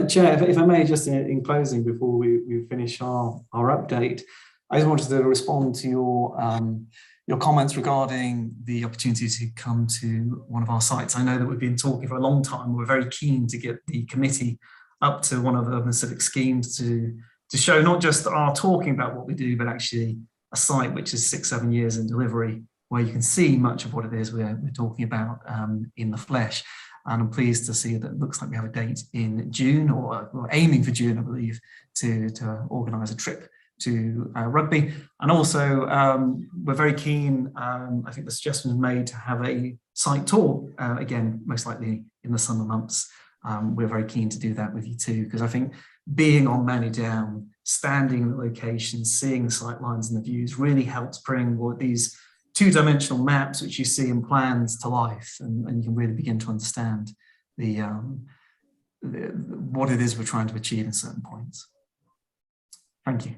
Chair, if I may, just in closing, before we finish our update, I just wanted to respond to your comments regarding the opportunity to come to one of our sites. I know that we've been talking for a long time. We're very keen to get the committee up to one of Urban Civic schemes to show not just our talking about what we do, but actually a site which is 6-7 years in delivery, where you can see much of what it is we're talking about in the flesh. And I'm pleased to see that it looks like we have a date in June, or we're aiming for June, I believe, to organise a trip to Rugby. And also we're very keen, I think the suggestion was made to have a site tour, again, most likely in the summer months. We're very keen to do that with you too, because I think being on Manydown, standing in the location, seeing the sight lines and the views really helps bring these two-dimensional maps which you see in plans to life, and you can really begin to understand what it is we're trying to achieve in certain points. Thank you.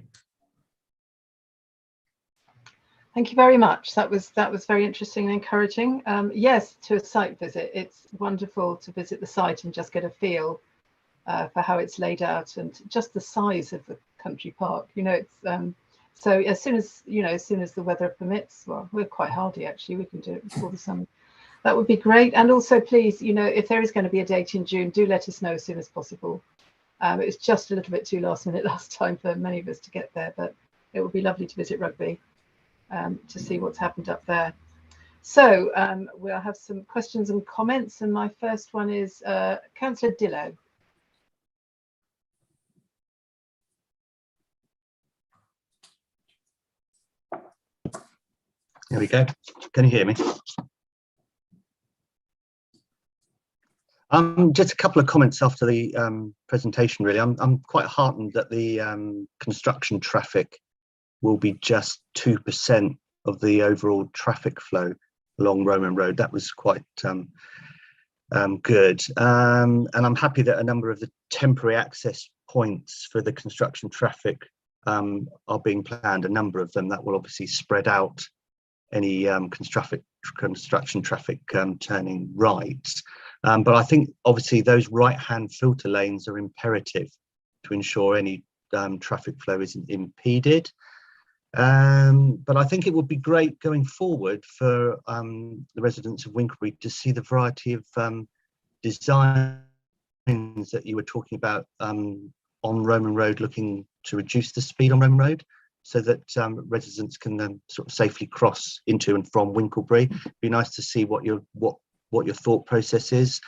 Thank you very much. That was very interesting and encouraging. Yes, to a site visit. It's wonderful to visit the site and just get a feel for how it's laid out and just the size of the country park. You know, it's so as soon as the weather permits. Well, we're quite hardy actually. We can do it before the summer. That would be great. And also, please, if there is going to be a date in June, do let us know as soon as possible. It was just a little bit too last minute last time for many of us to get there, but it would be lovely to visit Rugby. To see what's happened up there. So we'll have some questions and comments, and my first one is Councillor Dillo. There we go. Can you hear me? Just a couple of comments after the presentation, really. I'm quite heartened that the construction traffic will be just 2% of the overall traffic flow along Roman Road. That was quite good. And I'm happy that a number of the temporary access points for the construction traffic are being planned, a number of them that will obviously spread out any construction traffic turning right. But I think obviously those right-hand filter lanes are imperative to ensure any traffic flow isn't impeded. But I think it would be great going forward for the residents of Winklebury to see the variety of designs that you were talking about on Roman Road, looking to reduce the speed on Roman Road so that residents can sort of safely cross into and from Winklebury. It'd be nice to see what your thought process is,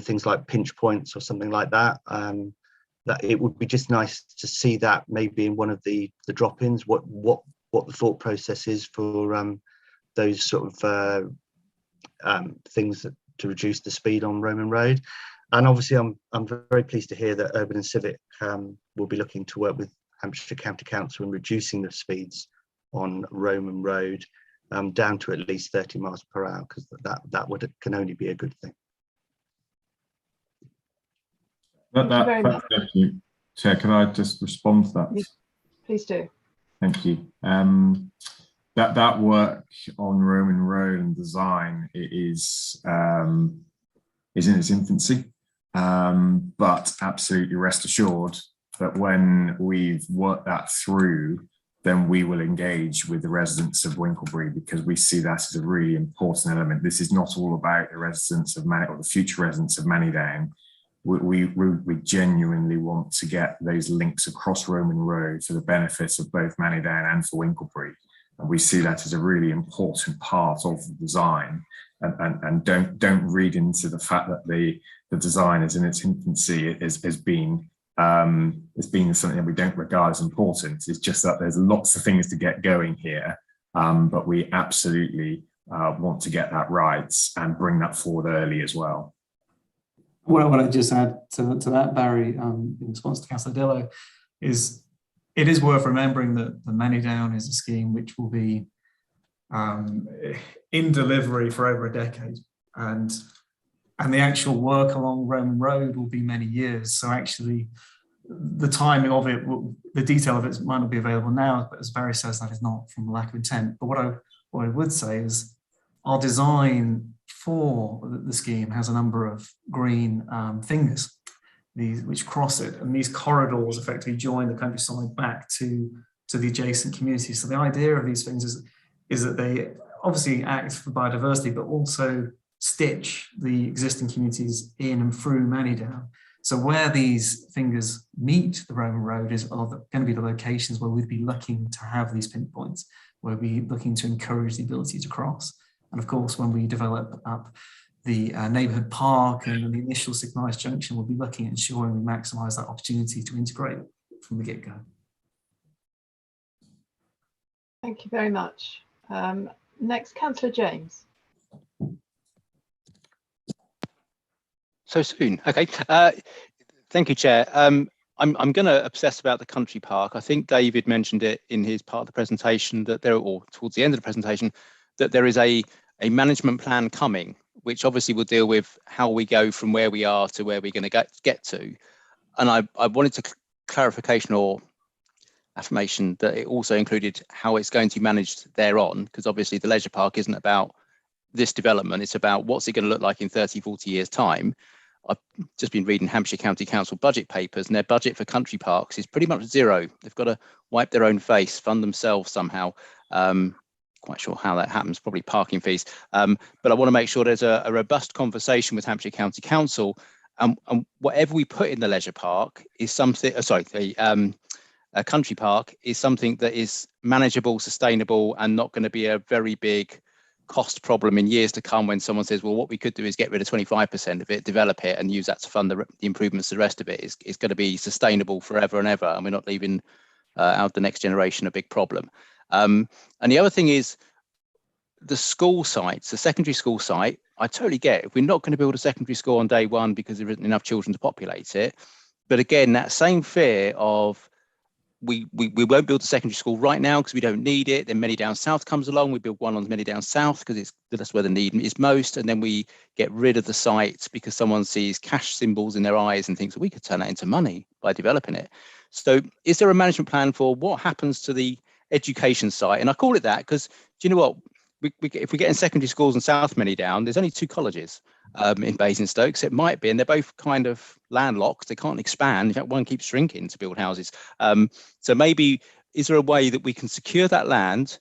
things like pinch points or something like that. That it would be just nice to see that maybe in one of the drop-ins, what the thought process is for those sort of things to reduce the speed on Roman Road. And obviously I'm very pleased to hear that Urban and Civic will be looking to work with Hampshire County Council in reducing the speeds on Roman Road down to at least 30 miles per hour, because that can only be a good thing. Thank you, Chair. Can I just respond to that? Yes, please do. Thank you. That work on Roman Road and design is in its infancy, but absolutely rest assured that when we've worked that through, then we will engage with the residents of Winklebury, because we see that as a really important element. This is not all about the residents of or the future residents of Manydown. we genuinely want to get those links across Roman Road for the benefit of both Manydown and for Winklebury. And we see that as a really important part of the design. And don't read into the fact that the design is in its infancy as being something that we don't regard as important. It's just that there's lots of things to get going here, but we absolutely want to get that right and bring that forward early as well. What I want to just add to that, Barry, in response to Councillor Dillo, is it is worth remembering that the Manydown is a scheme which will be in delivery for over a decade, and the actual work along Roman Road will be many years. So actually, the timing of it, the detail of it might not be available now, but as Barry says, that is not from lack of intent. But what I would say is our design for the scheme has a number of green fingers, which cross it, and these corridors effectively join the countryside back to the adjacent communities. So the idea of these things is that they obviously act for biodiversity, but also stitch the existing communities in and through Manydown. So where these fingers meet the Roman Road are going to be the locations where we'd be looking to have these pinpoints, where we'd be looking to encourage the ability to cross. And of course, when we develop up the neighbourhood park and the initial signalised junction, we'll be looking at ensuring we maximise that opportunity to integrate from the get-go. Thank you very much. Next, Councillor James. So soon, okay. Thank you, Chair. I'm going to obsess about the country park. I think David mentioned it in his part of the presentation that or towards the end of the presentation, that there is a management plan coming, which obviously will deal with how we go from where we are to where we're going to get to. And I wanted to clarification or affirmation that it also included how it's going to be managed thereon, because obviously the leisure park isn't about this development, it's about what's it going to look like in 30, 40 years' time. I've just been reading Hampshire County Council budget papers, and their budget for country parks is pretty much zero. They've got to wipe their own face, fund themselves somehow. Quite sure how that happens, probably parking fees. But I want to make sure there's a robust conversation with Hampshire County Council, and whatever we put in the leisure park is something, a country park is something that is manageable, sustainable, and not going to be a very big cost problem in years to come when someone says, well, what we could do is get rid of 25% of it, develop it, and use that to fund the improvements to the rest of it. It's going to be sustainable forever and ever, and we're not leaving out the next generation a big problem. And the other thing is the school sites, the secondary school site, I totally get if we're not going to build a secondary school on day one because there isn't enough children to populate it. But again, that same fear of we won't build a secondary school right now because we don't need it. Then Manydown South comes along. We build one on Manydown South because that's where the need is most. And then we get rid of the site because someone sees cash symbols in their eyes and thinks, well, we could turn that into money by developing it. So is there a management plan for what happens to the education site? And I call it that because, do you know what? If we get in secondary schools in South Manydown, there's only 2 colleges in Basingstoke. It might be, and they're both kind of landlocked. They can't expand. In fact, one keeps shrinking to build houses. So maybe, is there a way that we can secure that land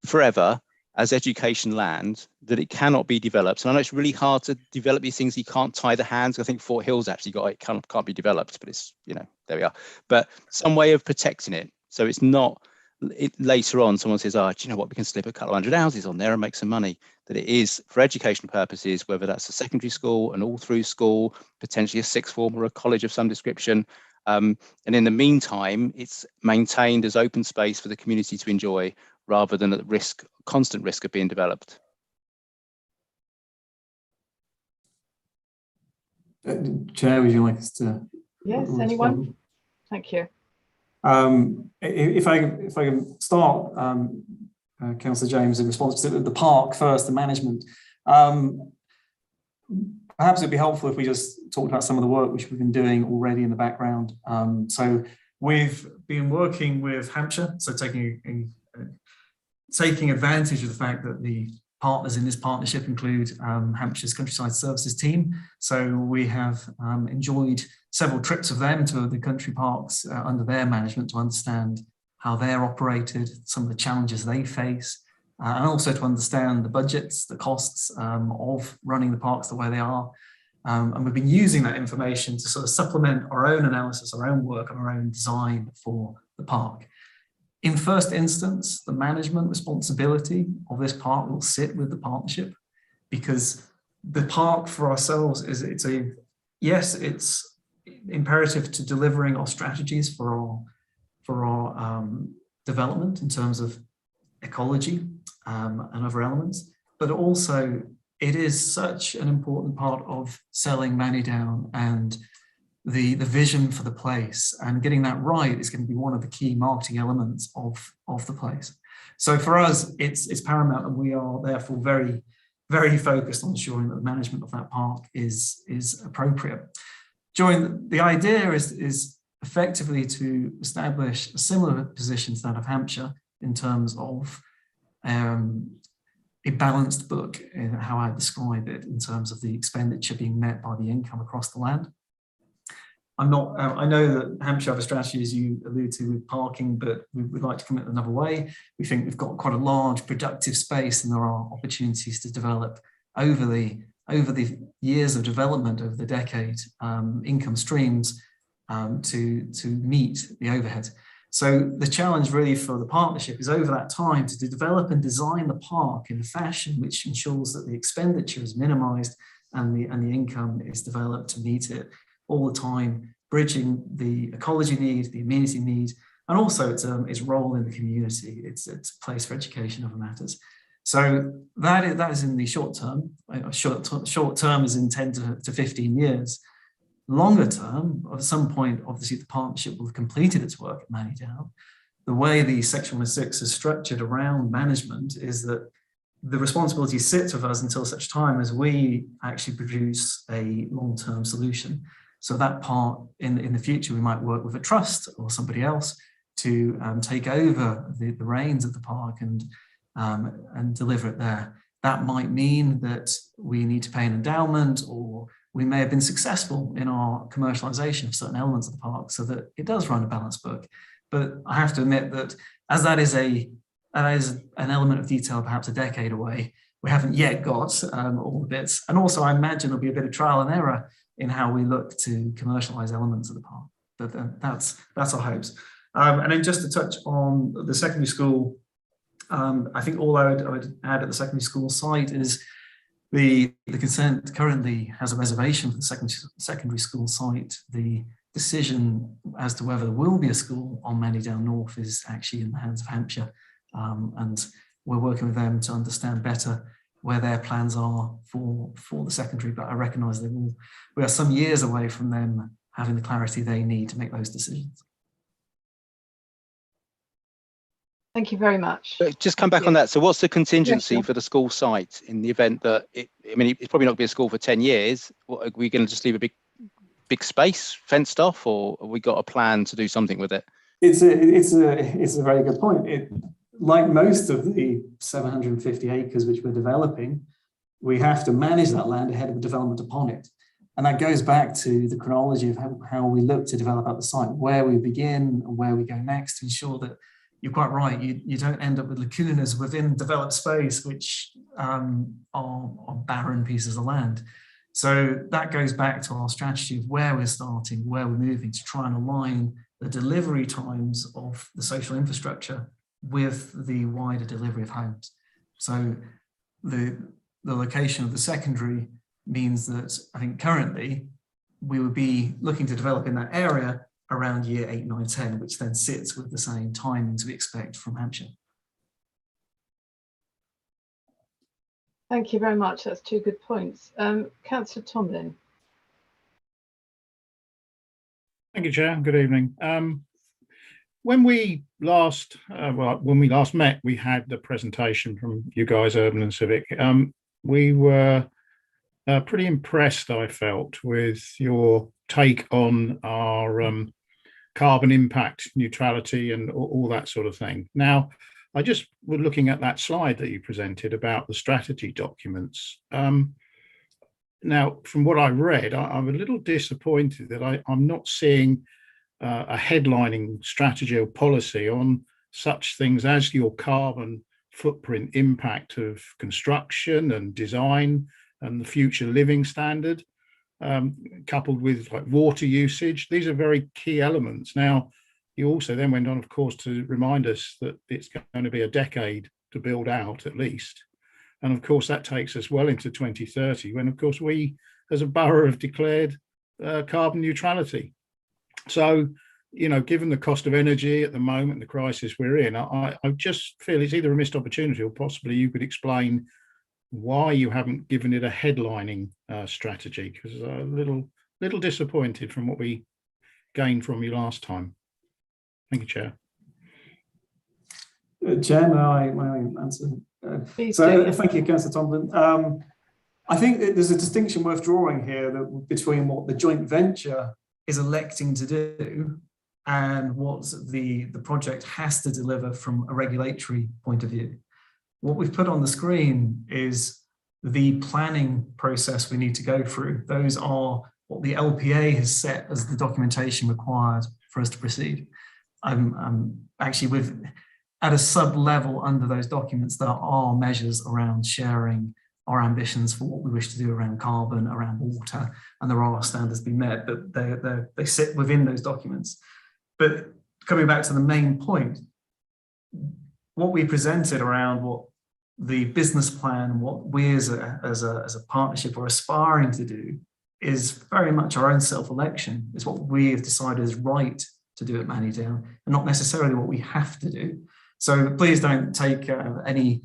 forever as education land, that it cannot be developed? And I know it's really hard to develop these things. You can't tie the hands. I think Fort Hill's actually got it, can't be developed, but it's, there we are. But some way of protecting it so it's not, later on someone says, do you know what, we can slip a couple of 100 houses on there and make some money. That it is for educational purposes, whether that's a secondary school, an all through school, potentially a sixth form or a college of some description. And in the meantime, it's maintained as open space for the community to enjoy rather than at constant risk of being developed. Chair, would you like us to? Yes, anyone? Thank you. If I can start, Councillor James, in response to the park first, the management. Perhaps it'd be helpful if we just talked about some of the work which we've been doing already in the background. So we've been working with Hampshire, so taking advantage of the fact that the partners in this partnership include Hampshire's Countryside Services team. So we have enjoyed several trips of them to the country parks under their management to understand how they're operated, some of the challenges they face, and also to understand the budgets, the costs of running the parks the way they are. And we've been using that information to sort of supplement our own analysis, our own work, and our own design for the park. In first instance, the management responsibility of this park will sit with the partnership, because the park for ourselves is, it's imperative to delivering our strategies for our development in terms of ecology and other elements, but also it is such an important part of selling Manydown and the vision for the place, and getting that right is going to be one of the key marketing elements of the place. So for us, it's paramount, and we are therefore very, very focused on ensuring that the management of that park is appropriate. The idea is effectively to establish a similar position to that of Hampshire in terms of a balanced book, in how I describe it, in terms of the expenditure being met by the income across the land. I know that Hampshire have a strategy, as you allude to, with parking, but we would like to come at another way. We think we've got quite a large productive space, and there are opportunities to develop over the years of development, over the decade, income streams to meet the overhead. So the challenge really for the partnership is over that time to develop and design the park in a fashion which ensures that the expenditure is minimised and the income is developed to meet it, all the time bridging the ecology need, the amenity need, and also its role in the community, its place for education, other matters. So that is in the short term. Short term is in 10 to 15 years. Longer term, at some point, obviously the partnership will have completed its work at Manydown. The way the Section 106 is structured around management is that the responsibility sits with us until such time as we actually produce a long-term solution. So that part, in the future, we might work with a trust or somebody else to take over the reins of the park and deliver it there. That might mean that we need to pay an endowment, or we may have been successful in our commercialization of certain elements of the park so that it does run a balanced book. But I have to admit that as that is an element of detail perhaps a decade away, we haven't yet got all the bits. And also I imagine there'll be a bit of trial and error in how we look to commercialize elements of the park. But that's our hopes. And then just to touch on the secondary school, I think all I would add at the secondary school site is the consent currently has a reservation for the secondary school site. The decision as to whether there will be a school on Manydown North is actually in the hands of Hampshire, and we're working with them to understand better where their plans are for the secondary, but I recognise we are some years away from them having the clarity they need to make those decisions. Thank you very much. Just come back on that. So what's the contingency for the school site in the event that it's probably not going to be a school for 10 years. What, are we going to just leave a big space fenced off, or have we got a plan to do something with it? It's a very good point. Like most of the 750 acres which we're developing, we have to manage that land ahead of the development upon it. And that goes back to the chronology of how we look to develop out the site, where we begin and where we go next, to ensure that you're quite right, you don't end up with lacunas within developed space, which are barren pieces of land. So that goes back to our strategy of where we're starting, where we're moving, to try and align the delivery times of the social infrastructure with the wider delivery of homes. So the location of the secondary means that I think currently we would be looking to develop in that area around year 8, 9, 10, which then sits with the same timings we expect from Hampshire. Thank you very much. That's two good points. Councillor Tomlin. Thank you, Chair. Good evening. When we last met, we had the presentation from you guys, Urban and Civic. We were pretty impressed, I felt, with your take on our carbon impact neutrality and all that sort of thing. Now, I just was looking at that slide that you presented about the strategy documents. Now, from what I read, I'm a little disappointed that I'm not seeing a headlining strategy or policy on such things as your carbon footprint impact of construction and design and the future living standard. coupled with like water usage. These are very key elements. Now, you also then went on, of course, to remind us that it's going to be a decade to build out at least. And of course, that takes us well into 2030, when, of course, we as a borough have declared carbon neutrality. So, you know, given the cost of energy at the moment, the crisis we're in, I just feel it's either a missed opportunity, or possibly you could explain why you haven't given it a headlining strategy, because a little disappointed from what we gained from you last time. Thank you, Chair. Chair, may I answer? Thank you, Councillor Tomlin. I think that there's a distinction worth drawing here between what the joint venture is electing to do and what the project has to deliver from a regulatory point of view. What we've put on the screen is the planning process we need to go through. Those are what the LPA has set as the documentation required for us to proceed. Actually at a sub-level under those documents, there are measures around sharing our ambitions for what we wish to do around carbon, around water, and there are standards being met, but they sit within those documents. But coming back to the main point, what we presented around what the business plan, what we as a partnership are aspiring to do, is very much our own self-election. It's what we have decided is right to do at Manydown, and not necessarily what we have to do. So please don't take any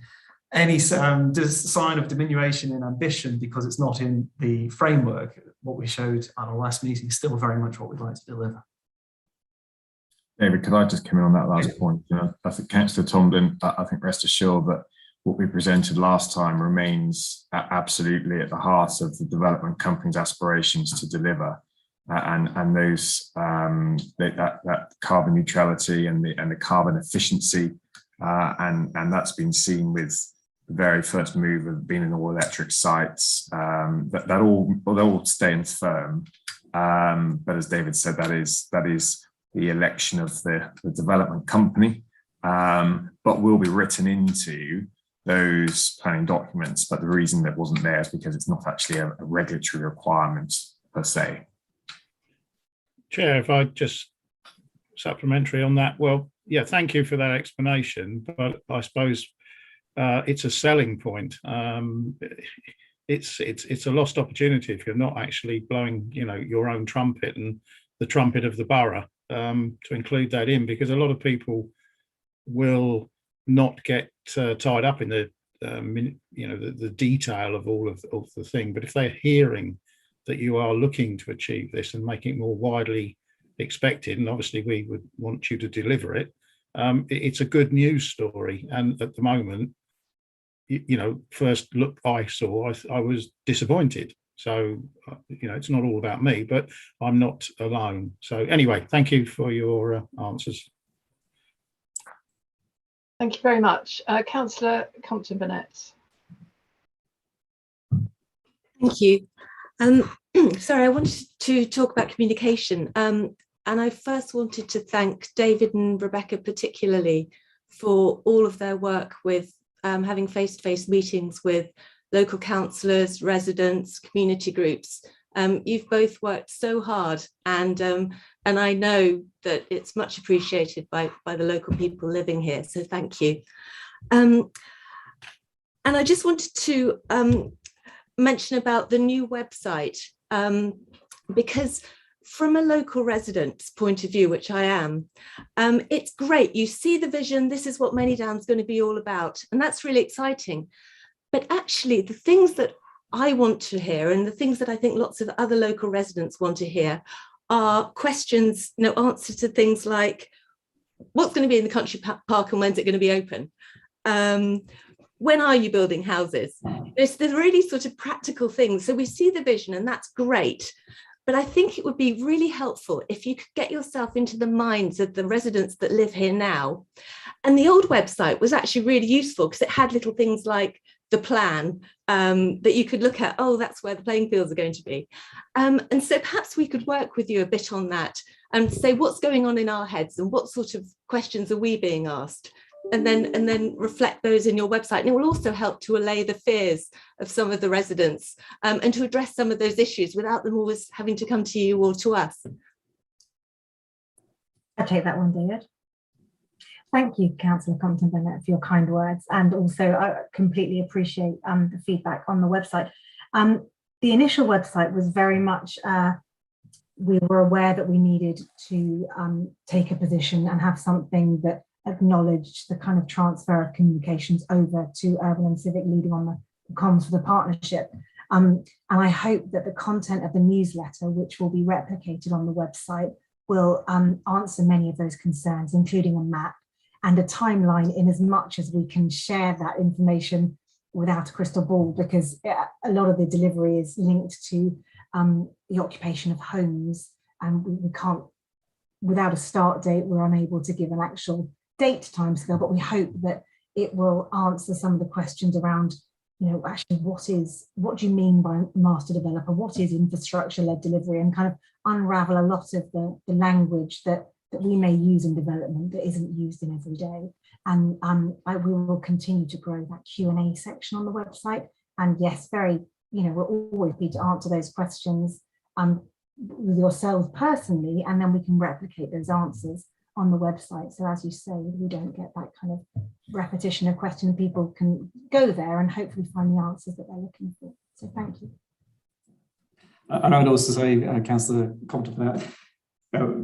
sign of diminution in ambition because it's not in the framework. What we showed at our last meeting is still very much what we'd like to deliver. David, could I just come in on that last point? You know, I think Councillor Tomlin, I think rest assured that what we presented last time remains absolutely at the heart of the development company's aspirations to deliver, and those that carbon neutrality and the carbon efficiency, and that's been seen with the very first move of being in all electric sites. That all stands firm, but as David said, that is the election of the development company, but will be written into those planning documents. But the reason that wasn't there is because it's not actually a regulatory requirement per se. Chair, if I just supplementary on that, well, yeah, thank you for that explanation, but I suppose it's a selling point. It's a lost opportunity if you're not actually blowing, you know, your own trumpet and the trumpet of the borough, to include that in, because a lot of people will not get tied up in the the detail of all of the thing. But if they're hearing that you are looking to achieve this and making it more widely expected, and obviously we would want you to deliver it, it's a good news story. And at the moment, you know, first look I saw, I was disappointed. So, you know, it's not all about me, but I'm not alone. So anyway, thank you for your answers. Thank you very much. Councillor Compton-Burnett. Thank you. Sorry, I wanted to talk about communication. And I first wanted to thank David and Rebecca particularly for all of their work with having face-to-face meetings with local councillors, residents, community groups. You've both worked so hard, and I know that it's much appreciated by the local people living here, so thank you. And I just wanted to mention about the new website, because from a local resident's point of view, which I am, it's great. You see the vision, this is what Manydown's going to be all about, and that's really exciting. But actually, the things that I want to hear, and the things that I think lots of other local residents want to hear, are questions, you know, answers to things like, what's going to be in the country park and when's it going to be open? When are you building houses? There's really sort of practical things. So we see the vision, and that's great. But I think it would be really helpful if you could get yourself into the minds of the residents that live here now. And the old website was actually really useful because it had little things like the plan that you could look at. Oh, that's where the playing fields are going to be. And so perhaps we could work with you a bit on that and say what's going on in our heads and what sort of questions are we being asked. and then reflect those in your website. And it will also help to allay the fears of some of the residents and to address some of those issues without them always having to come to you or to us. I take that one, David. Thank you, Councillor Compton-Bennett, for your kind words, and also I completely appreciate the feedback on the website. The initial website was very much, we were aware that we needed to take a position and have something that acknowledged the kind of transfer of communications over to Urban and Civic leading on the comms for the partnership. And I hope that the content of the newsletter, which will be replicated on the website, will answer many of those concerns, including a map and a timeline, in as much as we can share that information without a crystal ball, because a lot of the delivery is linked to the occupation of homes, and we can't, without a start date, we're unable to give an actual date timescale, but we hope that it will answer some of the questions around, you know, actually what do you mean by master developer, what is infrastructure-led delivery, and kind of unravel a lot of the language that we may use in development that isn't used in every day. And we will continue to grow that Q&A section on the website. And yes, we'll always be to answer those questions with yourselves personally, and then we can replicate those answers on the website. So as you say, we don't get that kind of repetition of questions. People can go there and hopefully find the answers that they're looking for. So thank you. And I'd also say, Councillor Compton, for that,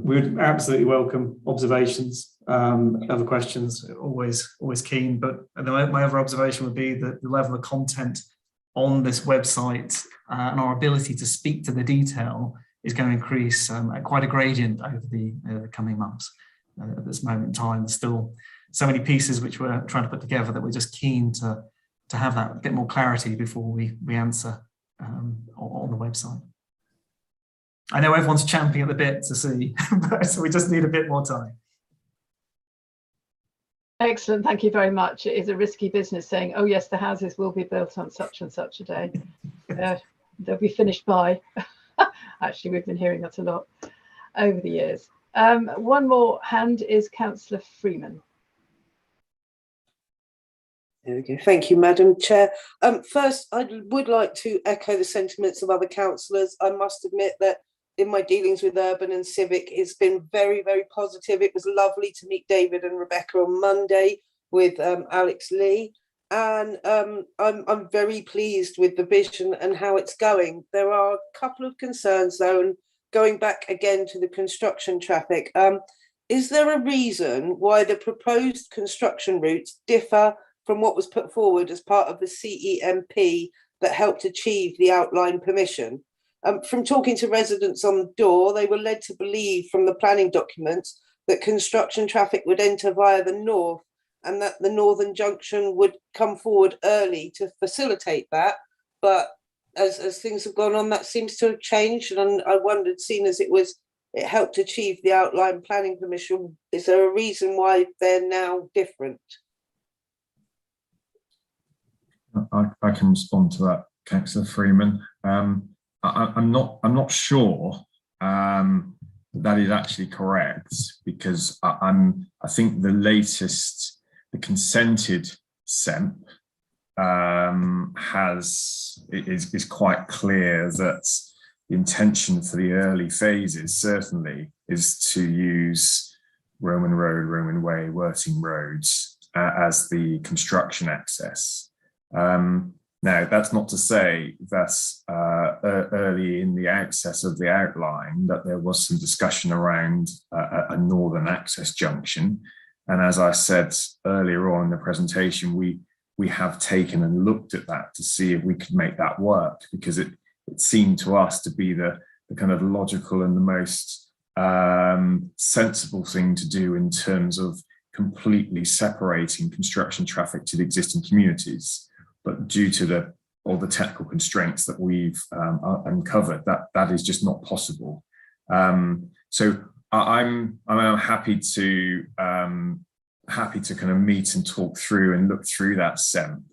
we would absolutely welcome observations, other questions, always keen. But my other observation would be that the level of content on this website and our ability to speak to the detail is going to increase at quite a gradient over the coming months. At this moment in time, there's still so many pieces which we're trying to put together that we're just keen to have that bit more clarity before we answer on the website. I know everyone's champing at the bit to see, so we just need a bit more time. Excellent, thank you very much. It is a risky business saying, oh yes, the houses will be built on such and such a day. They'll be finished by. Actually, we've been hearing that a lot over the years. One more hand is Councillor Freeman. There we go. Thank you, Madam Chair. First, I would like to echo the sentiments of other councillors. I must admit that in my dealings with Urban and Civic, it's been very, very positive. It was lovely to meet David and Rebecca on Monday with Alex Lee. And I'm very pleased with the vision and how it's going. There are a couple of concerns though, and going back again to the construction traffic, is there a reason why the proposed construction routes differ from what was put forward as part of the CEMP that helped achieve the outline permission? From talking to residents on the door, they were led to believe from the planning documents that construction traffic would enter via the north and that the northern junction would come forward early to facilitate that. But as things have gone on, that seems to have changed. And I wondered, seeing as it helped achieve the outline planning permission, is there a reason why they're now different? I can respond to that, Councillor Freeman. I'm not sure that is actually correct, because I think the latest, the consented SEMP is quite clear that the intention for the early phases certainly is to use Roman Road, Roman Way, Worthing roads as the construction access. Now, that's not to say that early in the access of the outline that there was some discussion around a northern access junction. And as I said earlier on in the presentation, we have taken and looked at that to see if we could make that work, because it seemed to us to be the kind of logical and the most sensible thing to do in terms of completely separating construction traffic to the existing communities. But due to all the technical constraints that we've uncovered, that is just not possible. So I'm happy to kind of meet and talk through and look through that SEMP,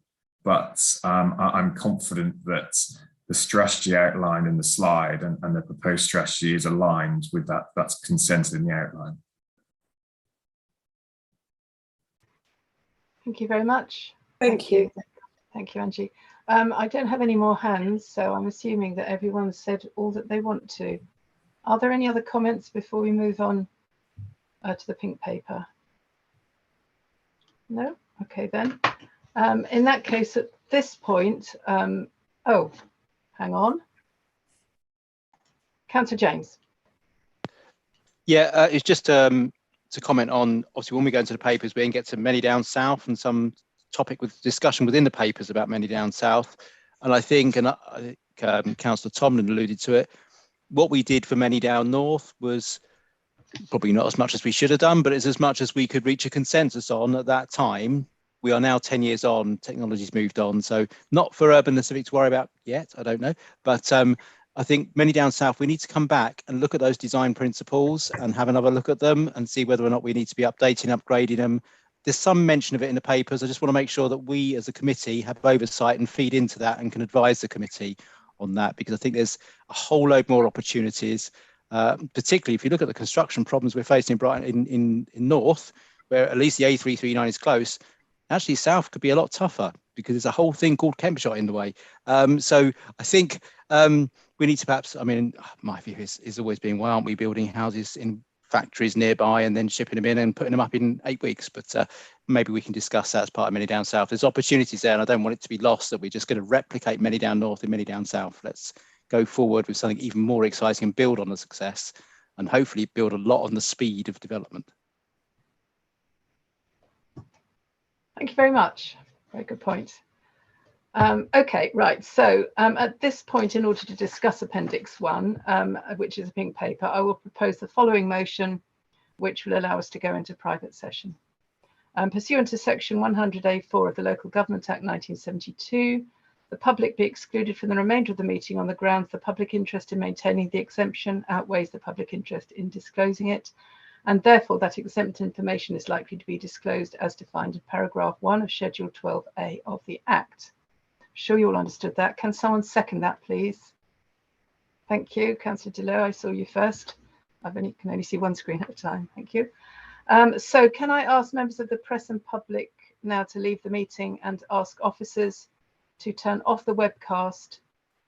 but I'm confident that the strategy outlined in the slide and the proposed strategy is aligned with that's consented in the outline. Thank you very much. Thank you. Thank you, Angie. I don't have any more hands, so I'm assuming that everyone's said all that they want to. Are there any other comments before we move on to the pink paper? No? Okay, then. In that case, at this point, oh, hang on. Councillor James. Yeah, it's just to comment on, obviously, when we go into the papers, we then get to Manydown South and some topic with discussion within the papers about Manydown South. And I think, Councillor Tomlin alluded to it, what we did for Manydown North was probably not as much as we should have done, but it's as much as we could reach a consensus on at that time. We are now 10 years on, technology's moved on. So not for Urban and Civic to worry about yet, I don't know. But I think Manydown South, we need to come back and look at those design principles and have another look at them and see whether or not we need to be updating, upgrading them. There's some mention of it in the papers. I just want to make sure that we as a committee have oversight and feed into that and can advise the committee on that, because I think there's a whole load more opportunities, particularly if you look at the construction problems we're facing in Brighton in North, where at least the A339 is close. Actually, South could be a lot tougher because there's a whole thing called Kempshire in the way. So I think we need to perhaps, I mean, my view is always being, why aren't we building houses in factories nearby and then shipping them in and putting them up in 8 weeks? But maybe we can discuss that as part of Manydown South. There's opportunities there, and I don't want it to be lost that we're just going to replicate Manydown North and Manydown South. Let's go forward with something even more exciting and build on the success and hopefully build a lot on the speed of development. Thank you very much. Very good point. Okay, right. So at this point, in order to discuss Appendix 1, which is a pink paper, I will propose the following motion, which will allow us to go into private session. Pursuant to Section 100A4 of the Local Government Act 1972, the public be excluded from the remainder of the meeting on the grounds the public interest in maintaining the exemption outweighs the public interest in disclosing it, and therefore that exempt information is likely to be disclosed as defined in paragraph 1 of Schedule 12A of the Act. I'm sure you all understood that. Can someone second that, please? Thank you. Councillor DeLeo, I saw you first. I can only see one screen at a time. Thank you. So can I ask members of the press and public now to leave the meeting and ask officers to turn off the webcast